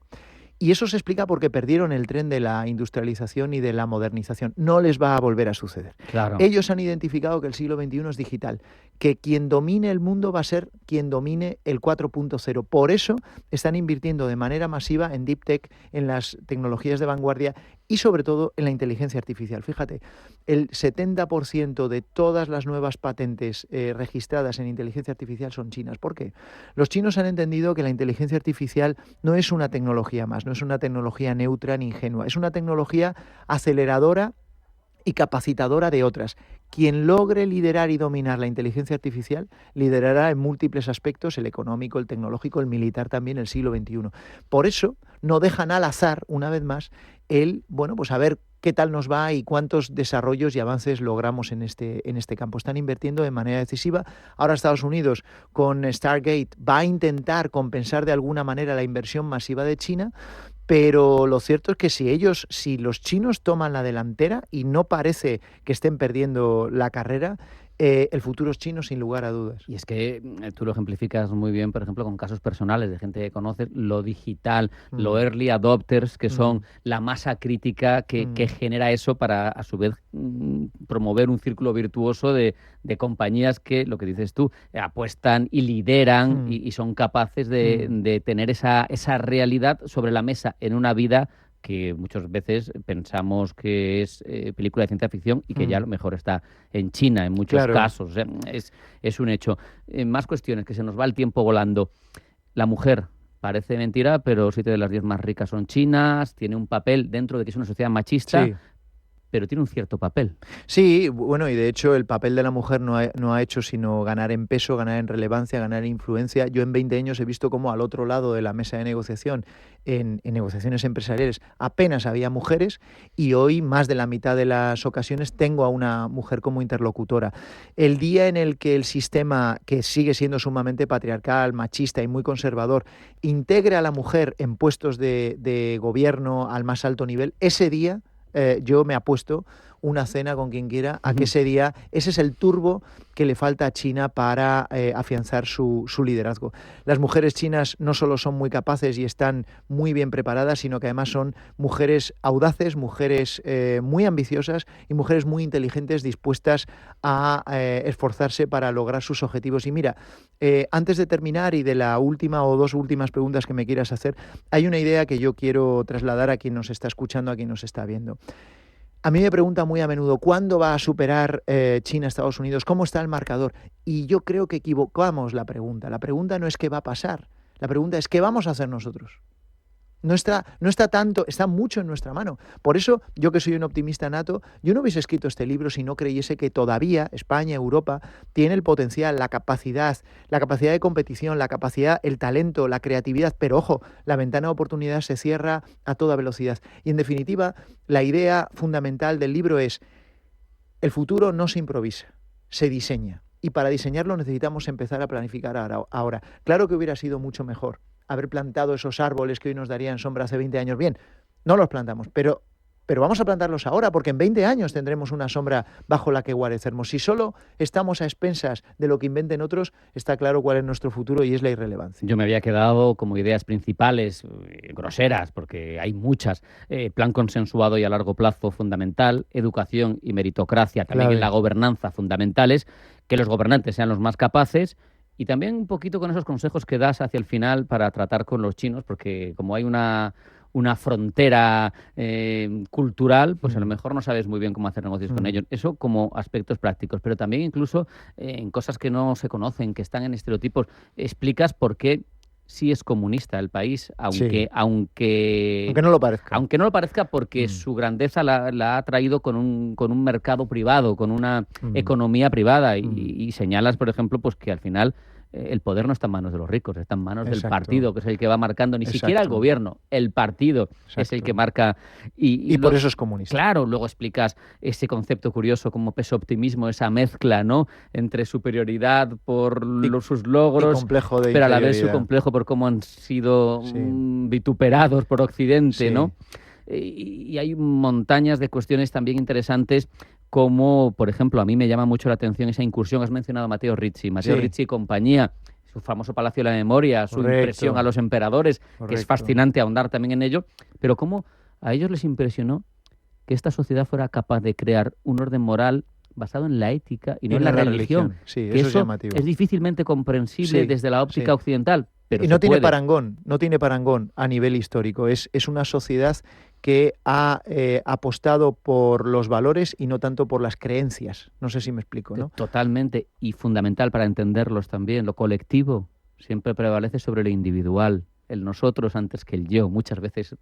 Y eso se explica porque perdieron el tren de la industrialización y de la modernización. No les va a volver a suceder. Claro. Ellos han identificado que el siglo XXI es digital, que quien domine el mundo va a ser quien domine el 4.0. Por eso están invirtiendo de manera masiva en Deep Tech, en las tecnologías de vanguardia y sobre todo en la inteligencia artificial. Fíjate, el 70% de todas las nuevas patentes registradas en inteligencia artificial son chinas. ¿Por qué? Los chinos han entendido que la inteligencia artificial no es una tecnología más, no es una tecnología neutra ni ingenua, es una tecnología aceleradora y capacitadora de otras. Quien logre liderar y dominar la inteligencia artificial liderará en múltiples aspectos, el económico, el tecnológico, el militar también, el siglo XXI. Por eso no dejan al azar, una vez más, a ver qué tal nos va y cuántos desarrollos y avances logramos en este campo. Están invirtiendo de manera decisiva. Ahora Estados Unidos con Stargate va a intentar compensar de alguna manera la inversión masiva de China, pero lo cierto es que si los chinos toman la delantera, y no parece que estén perdiendo la carrera, el futuro es chino sin lugar a dudas. Y es que tú lo ejemplificas muy bien, por ejemplo, con casos personales de gente que conoces, lo digital, lo early adopters, que son la masa crítica que genera eso para, a su vez, promover un círculo virtuoso de compañías que, lo que dices tú, apuestan y lideran y son capaces de tener esa realidad sobre la mesa en una vida que muchas veces pensamos que es película de ciencia ficción y que ya a lo mejor está en China en muchos casos. Es un hecho. Más cuestiones, que se nos va el tiempo volando. La mujer, parece mentira, pero 7 de las 10 más ricas son chinas, tiene un papel dentro de que es una sociedad machista. Sí. Pero tiene un cierto papel. Sí, bueno, y de hecho el papel de la mujer no ha hecho sino ganar en peso, ganar en relevancia, ganar en influencia. Yo en 20 años he visto cómo al otro lado de la mesa de negociación, en negociaciones empresariales, apenas había mujeres, y hoy más de la mitad de las ocasiones tengo a una mujer como interlocutora. El día en el que el sistema, que sigue siendo sumamente patriarcal, machista y muy conservador, integre a la mujer en puestos de gobierno al más alto nivel, ese día yo me apuesto una cena con quien quiera a que ese día, ese es el turbo que le falta a China para afianzar su liderazgo. Las mujeres chinas no solo son muy capaces y están muy bien preparadas, sino que además son mujeres audaces, mujeres muy ambiciosas y mujeres muy inteligentes, dispuestas a esforzarse para lograr sus objetivos. Y mira, antes de terminar y de la última o dos últimas preguntas que me quieras hacer, hay una idea que yo quiero trasladar a quien nos está escuchando, a quien nos está viendo. A mí me preguntan muy a menudo, ¿cuándo va a superar China a Estados Unidos? ¿Cómo está el marcador? Y yo creo que equivocamos la pregunta. La pregunta no es qué va a pasar, la pregunta es qué vamos a hacer nosotros. No está tanto, está mucho en nuestra mano. Por eso, yo que soy un optimista nato, yo no hubiese escrito este libro si no creyese que todavía España, Europa, tiene el potencial, la capacidad de competición, la capacidad, el talento, la creatividad, pero ojo, la ventana de oportunidad se cierra a toda velocidad. Y en definitiva, la idea fundamental del libro es: el futuro no se improvisa, se diseña. Y para diseñarlo necesitamos empezar a planificar ahora. Claro que hubiera sido mucho mejor haber plantado esos árboles que hoy nos darían sombra hace 20 años. Bien, no los plantamos, pero vamos a plantarlos ahora, porque en 20 años tendremos una sombra bajo la que guarecernos. Si solo estamos a expensas de lo que inventen otros, está claro cuál es nuestro futuro y es la irrelevancia. Yo me había quedado como ideas principales, groseras, porque hay muchas. Plan consensuado y a largo plazo fundamental, educación y meritocracia también en la gobernanza fundamentales, que los gobernantes sean los más capaces. Y también un poquito con esos consejos que das hacia el final para tratar con los chinos, porque como hay una frontera cultural, pues a lo mejor no sabes muy bien cómo hacer negocios con ellos. Eso como aspectos prácticos, pero también incluso en cosas que no se conocen, que están en estereotipos, explicas por qué sí es comunista el país, aunque no lo parezca. Aunque no lo parezca, porque su grandeza la ha traído con un mercado privado, con una economía privada. Y señalas, por ejemplo, pues que al final el poder no está en manos de los ricos, está en manos del partido, que es el que va marcando, ni siquiera el gobierno, el partido es el que marca. Y por eso es comunista. Claro, luego explicas ese concepto curioso como peso-optimismo, esa mezcla, ¿no?, entre superioridad por sus logros, complejo de pero a la vez su complejo por cómo han sido vituperados por Occidente, ¿no? Y hay montañas de cuestiones también interesantes, como, por ejemplo, a mí me llama mucho la atención esa incursión. Has mencionado a Matteo Ricci y compañía, su famoso Palacio de la Memoria, su impresión a los emperadores, que es fascinante ahondar también en ello, pero cómo a ellos les impresionó que esta sociedad fuera capaz de crear un orden moral basado en la ética y no en la religión. Sí, que eso es llamativo. Es difícilmente comprensible desde la óptica occidental. Pero y no tiene parangón a nivel histórico. Es una sociedad que ha apostado por los valores y no tanto por las creencias. No sé si me explico, ¿no? Totalmente. Y fundamental para entenderlos también. Lo colectivo siempre prevalece sobre lo individual. El nosotros antes que el yo. Muchas veces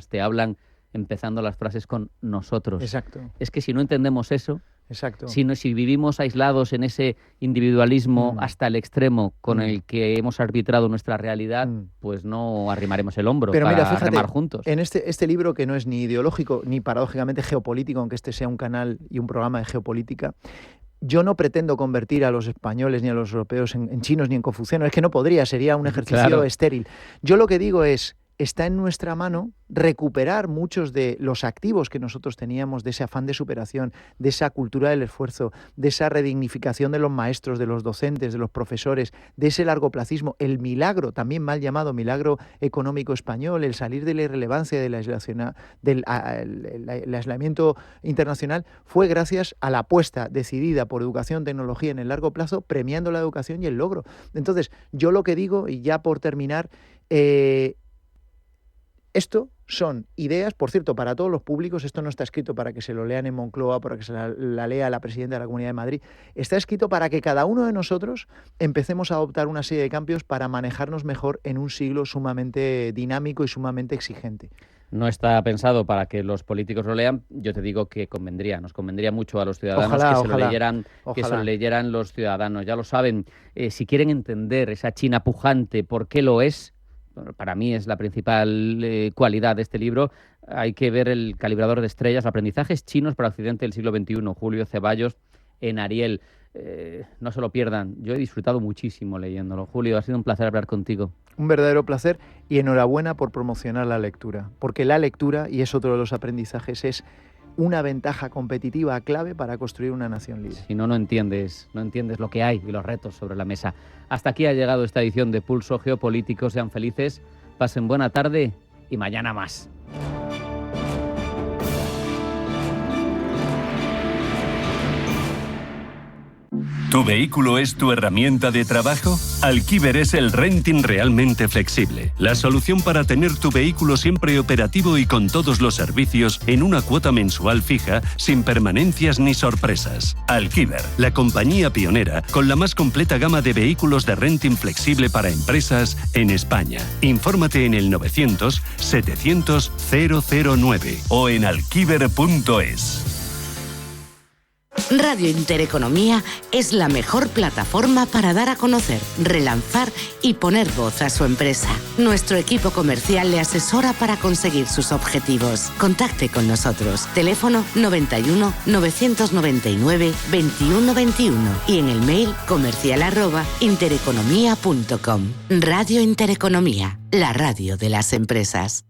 te hablan empezando las frases con nosotros. Exacto. Es que si no entendemos eso, exacto, si vivimos aislados en ese individualismo hasta el extremo con el que hemos arbitrado nuestra realidad, pues no arrimaremos el hombro. Pero para remar juntos. En este libro, que no es ni ideológico ni paradójicamente geopolítico, aunque este sea un canal y un programa de geopolítica, yo no pretendo convertir a los españoles ni a los europeos en chinos ni en confucianos. Es que no podría, sería un ejercicio estéril. Yo lo que digo es: está en nuestra mano recuperar muchos de los activos que nosotros teníamos, de ese afán de superación, de esa cultura del esfuerzo, de esa redignificación de los maestros, de los docentes, de los profesores, de ese largoplacismo, el milagro, también mal llamado milagro económico español, el salir de la irrelevancia del aislamiento internacional, fue gracias a la apuesta decidida por educación, tecnología en el largo plazo, premiando la educación y el logro. Entonces, yo lo que digo, y ya por terminar, esto son ideas, por cierto, para todos los públicos. Esto no está escrito para que se lo lean en Moncloa, para que se la lea la presidenta de la Comunidad de Madrid. Está escrito para que cada uno de nosotros empecemos a adoptar una serie de cambios para manejarnos mejor en un siglo sumamente dinámico y sumamente exigente. No está pensado para que los políticos lo lean. Yo te digo que nos convendría mucho a los ciudadanos que se lo leyeran los ciudadanos. Ya lo saben, si quieren entender esa China pujante, ¿por qué lo es? Para mí es la principal cualidad de este libro. Hay que ver El calibrador de estrellas, aprendizajes chinos para Occidente del siglo XXI, Julio Ceballos en Ariel. No se lo pierdan. Yo he disfrutado muchísimo leyéndolo. Julio, ha sido un placer hablar contigo. Un verdadero placer y enhorabuena por promocionar la lectura, porque la lectura, y es otro de los aprendizajes, es una ventaja competitiva clave para construir una nación libre. Si no entiendes lo que hay y los retos sobre la mesa. Hasta aquí ha llegado esta edición de Pulso Geopolítico. Sean felices, pasen buena tarde y mañana más. ¿Tu vehículo es tu herramienta de trabajo? Alquiver es el renting realmente flexible. La solución para tener tu vehículo siempre operativo y con todos los servicios en una cuota mensual fija, sin permanencias ni sorpresas. Alquiver, la compañía pionera con la más completa gama de vehículos de renting flexible para empresas en España. Infórmate en el 900 700 009 o en alquiver.es. Radio Intereconomía es la mejor plataforma para dar a conocer, relanzar y poner voz a su empresa. Nuestro equipo comercial le asesora para conseguir sus objetivos. Contacte con nosotros. Teléfono 91 999 21 21 y en el mail comercial@intereconomia.com. Radio Intereconomía, la radio de las empresas.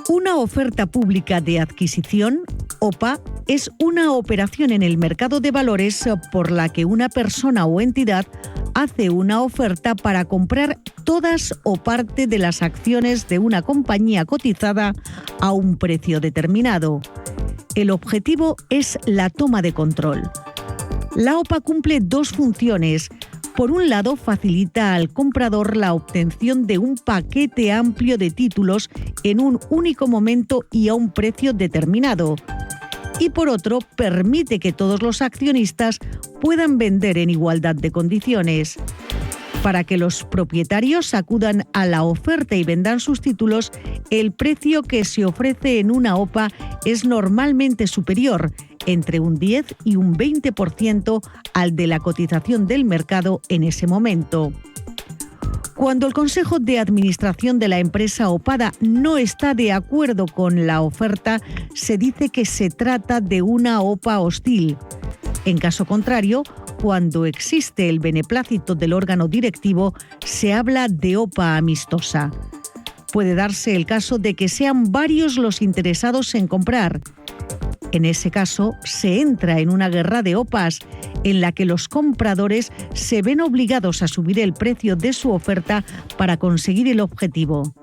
Una oferta pública de adquisición, OPA, es una operación en el mercado de valores por la que una persona o entidad hace una oferta para comprar todas o parte de las acciones de una compañía cotizada a un precio determinado. El objetivo es la toma de control. La OPA cumple dos funciones. Por un lado, facilita al comprador la obtención de un paquete amplio de títulos en un único momento y a un precio determinado. Y por otro, permite que todos los accionistas puedan vender en igualdad de condiciones. Para que los propietarios acudan a la oferta y vendan sus títulos, el precio que se ofrece en una OPA es normalmente superior, entre un 10 y un 20% al de la cotización del mercado en ese momento. Cuando el Consejo de Administración de la empresa opada no está de acuerdo con la oferta, se dice que se trata de una OPA hostil. En caso contrario, cuando existe el beneplácito del órgano directivo, se habla de OPA amistosa. Puede darse el caso de que sean varios los interesados en comprar. En ese caso, se entra en una guerra de OPAs en la que los compradores se ven obligados a subir el precio de su oferta para conseguir el objetivo.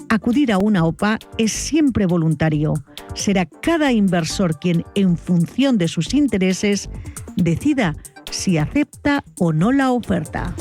Acudir a una OPA es siempre voluntario. Será cada inversor quien, en función de sus intereses, decida si acepta o no la oferta.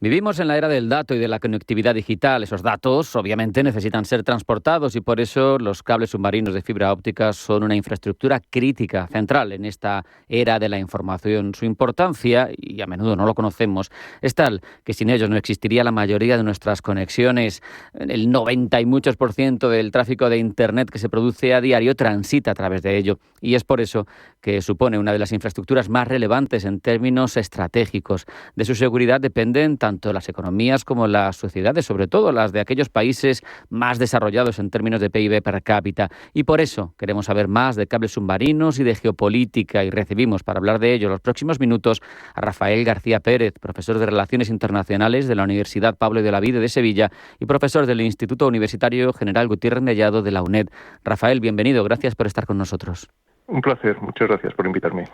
Vivimos en la era del dato y de la conectividad digital. Esos datos, obviamente, necesitan ser transportados y por eso los cables submarinos de fibra óptica son una infraestructura crítica, central en esta era de la información. Su importancia, y a menudo no lo conocemos, es tal que sin ellos no existiría la mayoría de nuestras conexiones. El 90 y muchos % del tráfico de Internet que se produce a diario transita a través de ello. Y es por eso que supone una de las infraestructuras más relevantes en términos estratégicos. De su seguridad dependen tanto las economías como las sociedades, sobre todo las de aquellos países más desarrollados en términos de PIB per cápita. Y por eso queremos saber más de cables submarinos y de geopolítica y recibimos para hablar de ello en los próximos minutos a Rafael García Pérez, profesor de Relaciones Internacionales de la Universidad Pablo de Olavide de Sevilla y profesor del Instituto Universitario General Gutiérrez Mellado de la UNED. Rafael, bienvenido, gracias por estar con nosotros. Un placer, muchas gracias por invitarme.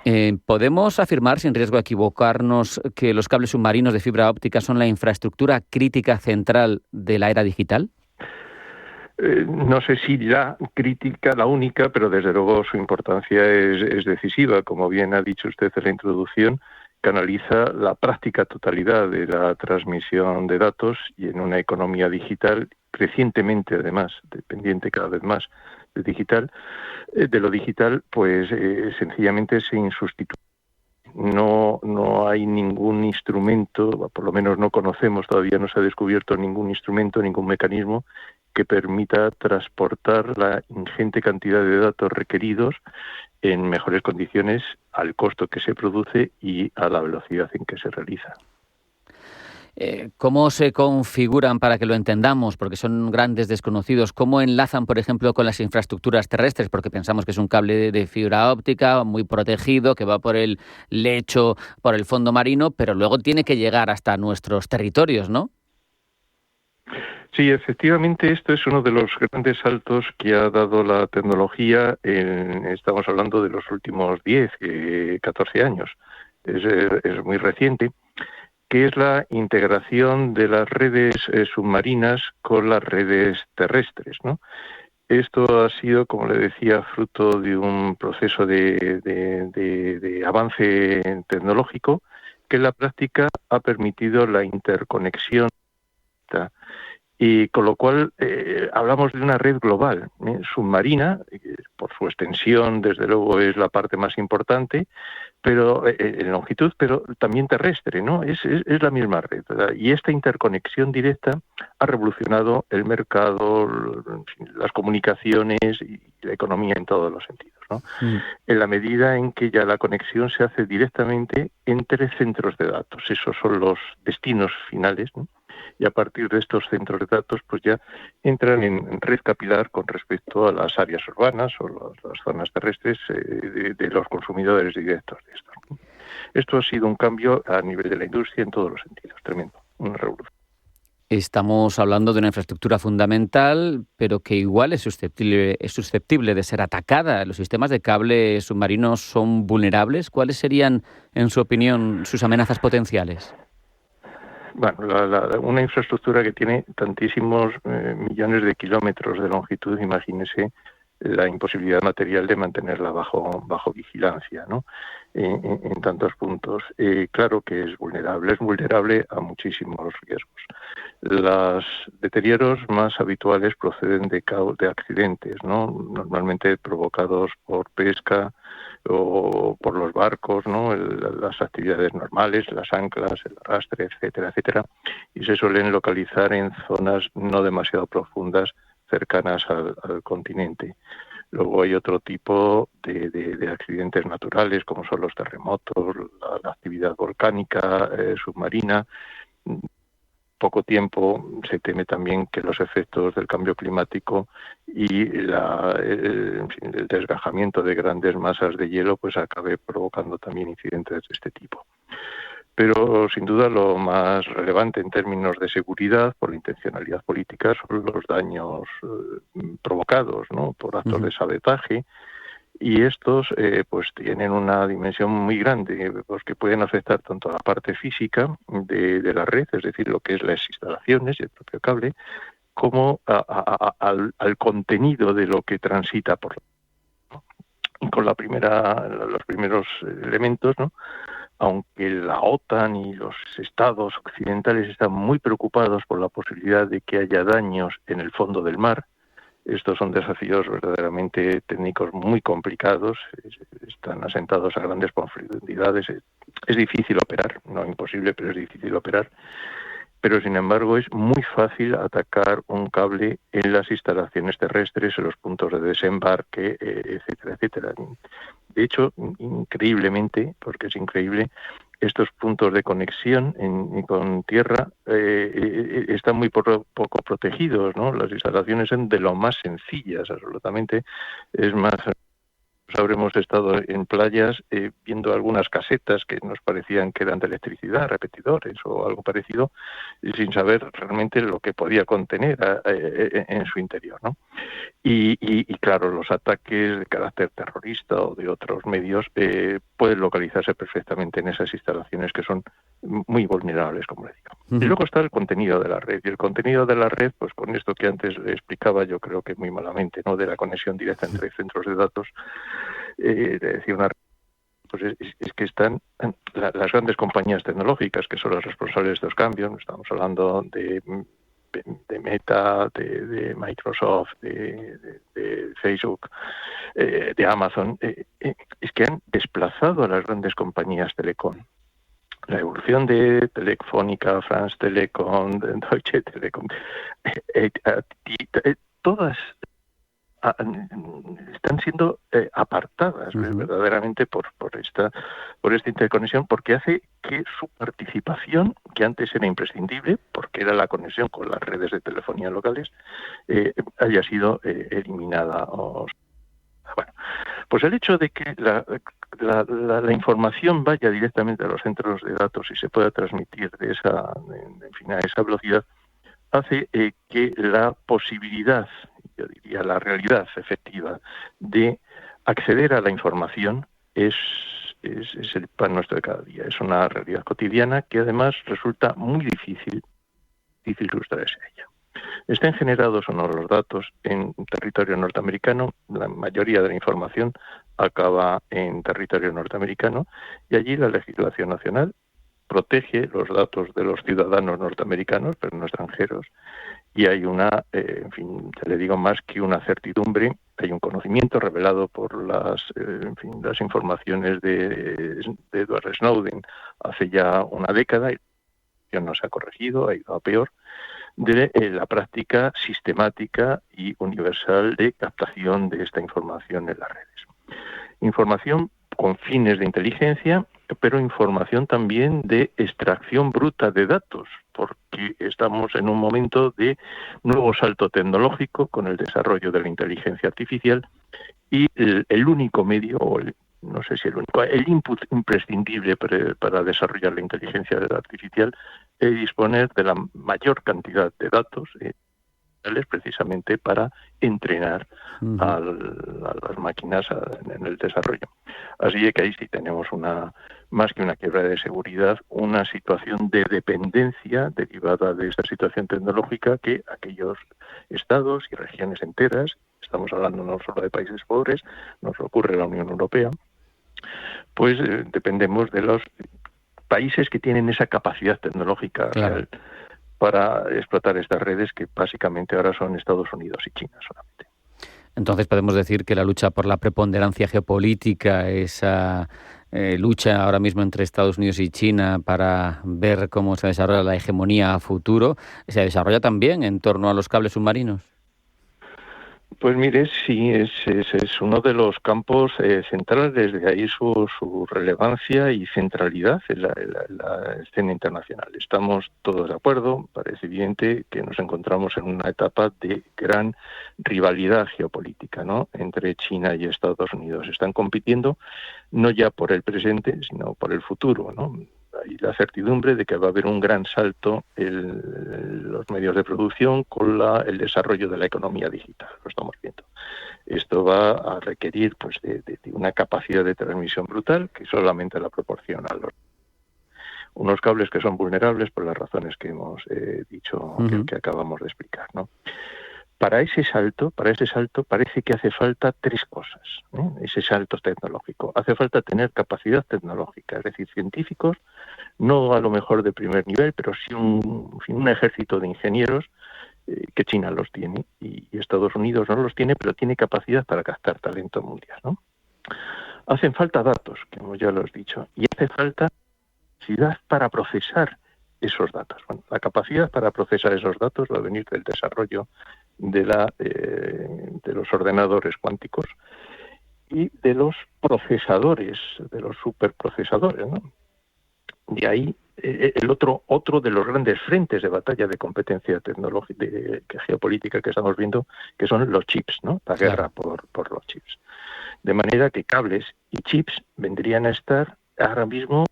¿Podemos afirmar, sin riesgo de equivocarnos, que los cables submarinos de fibra óptica son la infraestructura crítica central de la era digital? No sé si la crítica, la única, pero desde luego su importancia es decisiva. Como bien ha dicho usted en la introducción, canaliza la práctica totalidad de la transmisión de datos, y en una economía digital crecientemente, además, dependiente cada vez más de lo digital, pues sencillamente es insustituible. No hay ningún instrumento, por lo menos no conocemos, todavía no se ha descubierto ningún instrumento, ningún mecanismo que permita transportar la ingente cantidad de datos requeridos en mejores condiciones, al costo que se produce y a la velocidad en que se realiza. ¿Cómo se configuran, para que lo entendamos, porque son grandes desconocidos, cómo enlazan, por ejemplo, con las infraestructuras terrestres? Porque pensamos que es un cable de fibra óptica muy protegido, que va por el lecho, por el fondo marino, pero luego tiene que llegar hasta nuestros territorios, ¿no? Sí, efectivamente, esto es uno de los grandes saltos que ha dado la tecnología. Estamos hablando de los últimos 10, 14 años. Es muy reciente, que es la integración de las redes submarinas con las redes terrestres, ¿no? Esto ha sido, como le decía, fruto de un proceso de avance tecnológico que en la práctica ha permitido la interconexión, y con lo cual hablamos de una red global, submarina, por su extensión, desde luego es la parte más importante, pero en longitud, pero también terrestre, ¿no? Es la misma red, ¿verdad? Y esta interconexión directa ha revolucionado el mercado, las comunicaciones y la economía en todos los sentidos, ¿no? En la medida en que ya la conexión se hace directamente entre centros de datos. Esos son los destinos finales, ¿no? Y a partir de estos centros de datos, pues ya entran en red capilar con respecto a las áreas urbanas o las zonas terrestres de los consumidores directos de estos. Esto ha sido un cambio a nivel de la industria en todos los sentidos, tremendo, una revolución. Estamos hablando de una infraestructura fundamental, pero que igual es susceptible de ser atacada. ¿Los sistemas de cable submarinos son vulnerables? ¿Cuáles serían, en su opinión, sus amenazas potenciales? Bueno, una infraestructura que tiene tantísimos millones de kilómetros de longitud, imagínese la imposibilidad material de mantenerla bajo vigilancia, ¿no? En tantos puntos. Claro que es vulnerable a muchísimos riesgos. Los deterioros más habituales proceden de accidentes, ¿no? Normalmente provocados por pesca o por los barcos, ¿no? Las actividades normales, las anclas, el arrastre, etcétera, etcétera, y se suelen localizar en zonas no demasiado profundas cercanas al continente. Luego hay otro tipo de accidentes naturales, como son los terremotos, la actividad volcánica, submarina. Poco tiempo se teme también que los efectos del cambio climático y el desgajamiento de grandes masas de hielo pues acabe provocando también incidentes de este tipo. Pero sin duda lo más relevante en términos de seguridad por la intencionalidad política son los daños provocados, ¿no? Por actos de sabotaje, y estos pues tienen una dimensión muy grande, porque pueden afectar tanto a la parte física de la red, es decir, lo que es las instalaciones y el propio cable, como al contenido de lo que transita por la, ¿no? Y con los primeros elementos, ¿no? Aunque la OTAN y los estados occidentales están muy preocupados por la posibilidad de que haya daños en el fondo del mar, estos son desafíos verdaderamente técnicos muy complicados, están asentados a grandes profundidades, es difícil operar, no imposible, pero es difícil operar. Pero sin embargo es muy fácil atacar un cable en las instalaciones terrestres, en los puntos de desembarque, etcétera, etcétera. De hecho, increíblemente, porque es increíble, estos puntos de conexión con tierra están muy poco protegidos, ¿no? Las instalaciones son de lo más sencillas, absolutamente. Es más, habremos estado en playas viendo algunas casetas que nos parecían que eran de electricidad, repetidores o algo parecido, sin saber realmente lo que podía contener en su interior, ¿no? Y claro, los ataques de carácter terrorista o de otros medios pueden localizarse perfectamente en esas instalaciones que son muy vulnerables, como le digo. Y luego está el contenido de la red. Y el contenido de la red, pues con esto que antes le explicaba, yo creo que muy malamente, ¿no? De la conexión directa entre centros de datos, decir, una pues es que están las grandes compañías tecnológicas que son las responsables de estos cambios. Estamos hablando de Meta, de Microsoft, de Facebook, de Amazon, es que han desplazado a las grandes compañías telecom. La evolución de Telefónica, France Telecom, de Deutsche Telekom, todas están siendo apartadas verdaderamente por esta interconexión, porque hace que su participación, que antes era imprescindible, porque era la conexión con las redes de telefonía locales, haya sido eliminada. Bueno, pues el hecho de que la información vaya directamente a los centros de datos y se pueda transmitir a esa velocidad, hace que la posibilidad, yo diría la realidad efectiva de acceder a la información es el pan nuestro de cada día. Es una realidad cotidiana que además resulta muy difícil sustraerse a ella. Estén generados o no los datos en territorio norteamericano, la mayoría de la información acaba en territorio norteamericano y allí la legislación nacional protege los datos de los ciudadanos norteamericanos, pero no extranjeros, y hay ya le digo, más que una certidumbre, hay un conocimiento revelado por las informaciones de Edward Snowden hace ya una década, y no se ha corregido, ha ido a peor, de la práctica sistemática y universal de captación de esta información en las redes. Información con fines de inteligencia, pero información también de extracción bruta de datos, porque estamos en un momento de nuevo salto tecnológico con el desarrollo de la inteligencia artificial y el único medio, no sé si el único, el input imprescindible para desarrollar la inteligencia artificial es disponer de la mayor cantidad de datos precisamente para entrenar a las máquinas en el desarrollo. Así que ahí sí tenemos más que una quiebra de seguridad, una situación de dependencia derivada de esta situación tecnológica que aquellos estados y regiones enteras, estamos hablando no solo de países pobres, nos ocurre en la Unión Europea, pues dependemos de los países que tienen esa capacidad tecnológica real para explotar estas redes, que básicamente ahora son Estados Unidos y China solamente. Entonces podemos decir que la lucha por la preponderancia geopolítica, esa lucha ahora mismo entre Estados Unidos y China para ver cómo se desarrolla la hegemonía a futuro, se desarrolla también en torno a los cables submarinos. Pues mire, sí, es uno de los campos centrales, de ahí su relevancia y centralidad en la escena internacional. Estamos todos de acuerdo, parece evidente que nos encontramos en una etapa de gran rivalidad geopolítica, ¿no?, entre China y Estados Unidos. Están compitiendo no ya por el presente, sino por el futuro, ¿no? Hay la certidumbre de que va a haber un gran salto en los medios de producción con el desarrollo de la economía digital. Lo estamos viendo. Esto va a requerir pues de una capacidad de transmisión brutal que solamente la proporciona unos cables que son vulnerables por las razones que hemos dicho, que acabamos de explicar, ¿no? Para ese salto parece que hace falta tres cosas, ¿no? Ese salto tecnológico. Hace falta tener capacidad tecnológica, es decir, científicos, no a lo mejor de primer nivel, pero sí un ejército de ingenieros, que China los tiene y Estados Unidos no los tiene, pero tiene capacidad para captar talento mundial, ¿no? Hacen falta datos, como ya lo he dicho, y hace falta capacidad para procesar esos datos. Bueno, la capacidad para procesar esos datos va a venir del desarrollo de los ordenadores cuánticos y de los procesadores, de los superprocesadores, ¿no? De ahí el otro de los grandes frentes de batalla de competencia tecnológica, geopolítica que estamos viendo, que son los chips, ¿no? La guerra por los chips. De manera que cables y chips vendrían a estar ahora mismo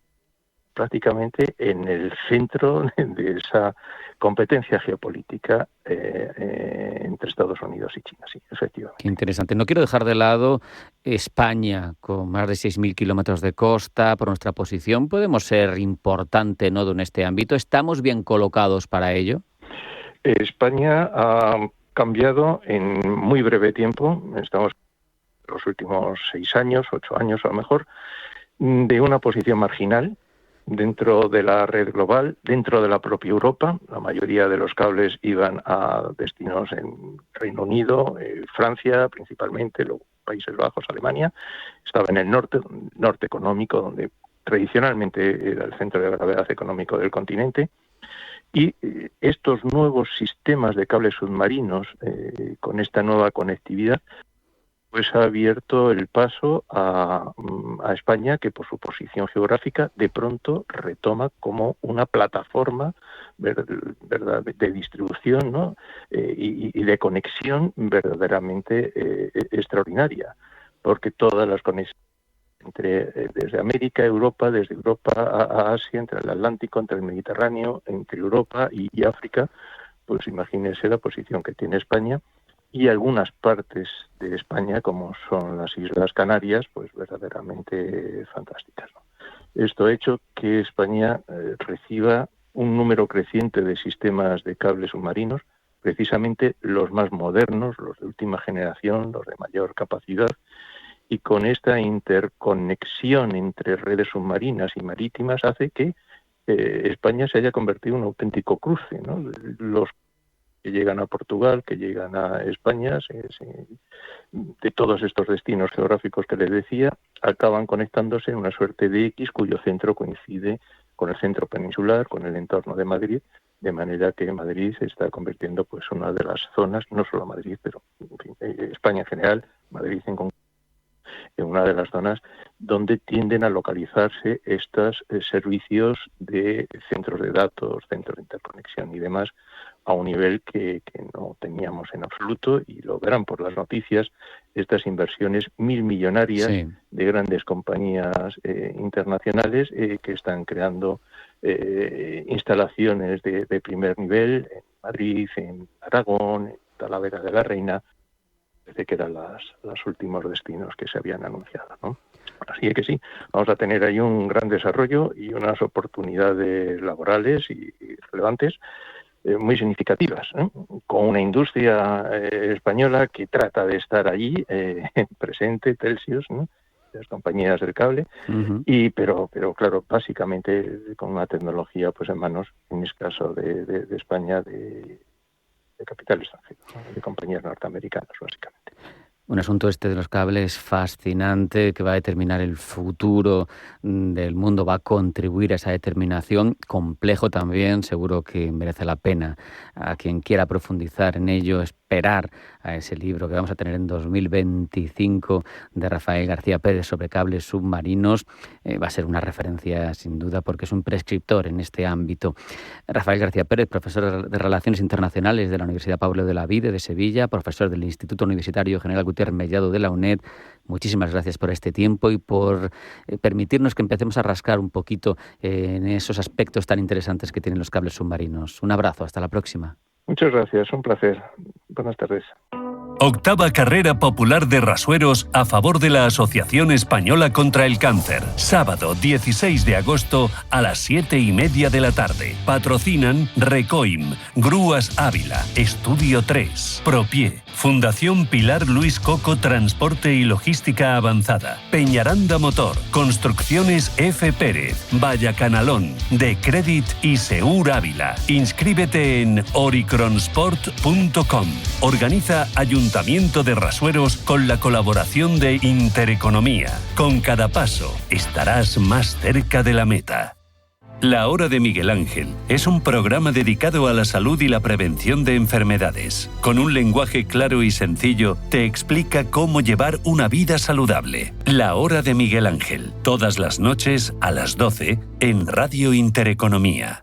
prácticamente en el centro de esa competencia geopolítica entre Estados Unidos y China, sí, efectivamente. Qué interesante. No quiero dejar de lado España, con más de 6.000 kilómetros de costa. Por nuestra posición podemos ser importante nodo en este ámbito. ¿Estamos bien colocados para ello? España ha cambiado en muy breve tiempo. Estamos en los últimos 6 años, 8 años a lo mejor, de una posición marginal dentro de la red global, dentro de la propia Europa. La mayoría de los cables iban a destinos en Reino Unido, Francia principalmente, luego Países Bajos, Alemania. Estaba en el norte económico, donde tradicionalmente era el centro de gravedad económico del continente. Y estos nuevos sistemas de cables submarinos, con esta nueva conectividad, pues ha abierto el paso a España, que por su posición geográfica de pronto retoma como una plataforma, ¿verdad?, de distribución, ¿no?, y de conexión verdaderamente extraordinaria, porque todas las conexiones desde América a Europa, desde Europa a Asia, entre el Atlántico, entre el Mediterráneo, entre Europa y África, pues imagínense la posición que tiene España. Y algunas partes de España, como son las Islas Canarias, pues verdaderamente fantásticas, ¿no? Esto ha hecho que España reciba un número creciente de sistemas de cables submarinos, precisamente los más modernos, los de última generación, los de mayor capacidad, y con esta interconexión entre redes submarinas y marítimas hace que España se haya convertido en un auténtico cruce, ¿no? Los que llegan a Portugal, que llegan a España, de todos estos destinos geográficos que les decía, acaban conectándose en una suerte de X cuyo centro coincide con el centro peninsular, con el entorno de Madrid, de manera que Madrid se está convirtiendo pues una de las zonas, no solo Madrid, pero en fin, España en general, Madrid en concreto, en una de las zonas donde tienden a localizarse estos servicios de centros de datos, centros de interconexión y demás, a un nivel que no teníamos en absoluto, y lo verán por las noticias, estas inversiones millonarias de grandes compañías internacionales que están creando instalaciones de primer nivel en Madrid, en Aragón, en Talavera de la Reina, desde que eran los últimos destinos que se habían anunciado, ¿no? Así que sí, vamos a tener ahí un gran desarrollo y unas oportunidades laborales y relevantes muy significativas, ¿eh? Con una industria española que trata de estar allí presente, Telxius, ¿no?, las compañías del cable, pero claro, básicamente con una tecnología pues en manos, en este caso de España, de capital extranjero, ¿no?, de compañías norteamericanas básicamente. Un asunto este de los cables fascinante que va a determinar el futuro del mundo, va a contribuir a esa determinación, complejo también, seguro que merece la pena a quien quiera profundizar en ello, esperar a ese libro que vamos a tener en 2025 de Rafael García Pérez sobre cables submarinos. Va a ser una referencia sin duda porque es un prescriptor en este ámbito. Rafael García Pérez, profesor de Relaciones Internacionales de la Universidad Pablo de Olavide de Sevilla, profesor del Instituto Universitario General Gutiérrez Mellado de la UNED. Muchísimas gracias por este tiempo y por permitirnos que empecemos a rascar un poquito en esos aspectos tan interesantes que tienen los cables submarinos. Un abrazo, hasta la próxima. Muchas gracias, un placer. Buenas tardes. Octava Carrera Popular de Rasueros a favor de la Asociación Española contra el Cáncer. Sábado 16 de agosto a las 7:30 de la tarde. Patrocinan Recoim, Grúas Ávila, Estudio 3, Propie, Fundación Pilar Luis Coco Transporte y Logística Avanzada, Peñaranda Motor, Construcciones F. Pérez, Vallacanalón, De Credit y Seur Ávila. Inscríbete en oricronsport.com. Organiza Ayuntamiento de Rasueros con la colaboración de Intereconomía. Con cada paso estarás más cerca de la meta. La Hora de Miguel Ángel es un programa dedicado a la salud y la prevención de enfermedades. Con un lenguaje claro y sencillo, te explica cómo llevar una vida saludable. La Hora de Miguel Ángel, todas las noches a las 12 en Radio Intereconomía.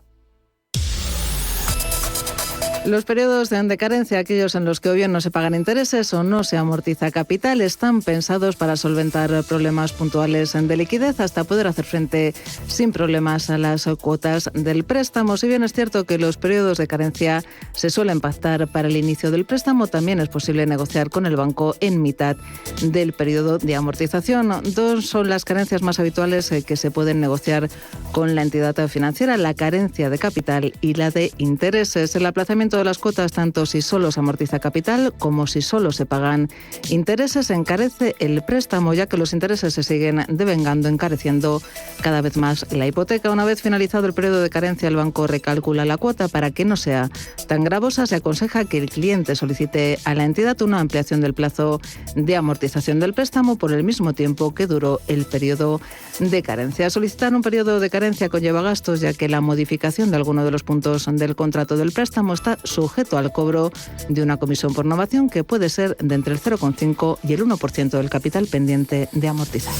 Los periodos de carencia, aquellos en los que o bien no se pagan intereses o no se amortiza capital, están pensados para solventar problemas puntuales de liquidez hasta poder hacer frente sin problemas a las cuotas del préstamo. Si bien es cierto que los periodos de carencia se suelen pactar para el inicio del préstamo, también es posible negociar con el banco en mitad del periodo de amortización. Dos son las carencias más habituales que se pueden negociar con la entidad financiera: la carencia de capital y la de intereses. El aplazamiento incremento de las cuotas, tanto si solo se amortiza capital como si solo se pagan intereses, encarece el préstamo, ya que los intereses se siguen devengando, encareciendo cada vez más la hipoteca. Una vez finalizado el periodo de carencia, el banco recalcula la cuota. Para que no sea tan gravosa, se aconseja que el cliente solicite a la entidad una ampliación del plazo de amortización del préstamo por el mismo tiempo que duró el periodo de carencia. Solicitar un periodo de carencia conlleva gastos, ya que la modificación de alguno de los puntos del contrato del préstamo está sujeto al cobro de una comisión por novación que puede ser de entre el 0,5 y el 1% del capital pendiente de amortizar.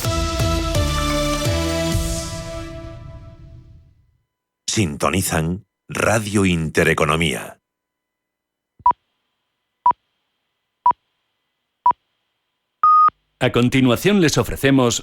Sintonizan Radio Intereconomía. A continuación les ofrecemos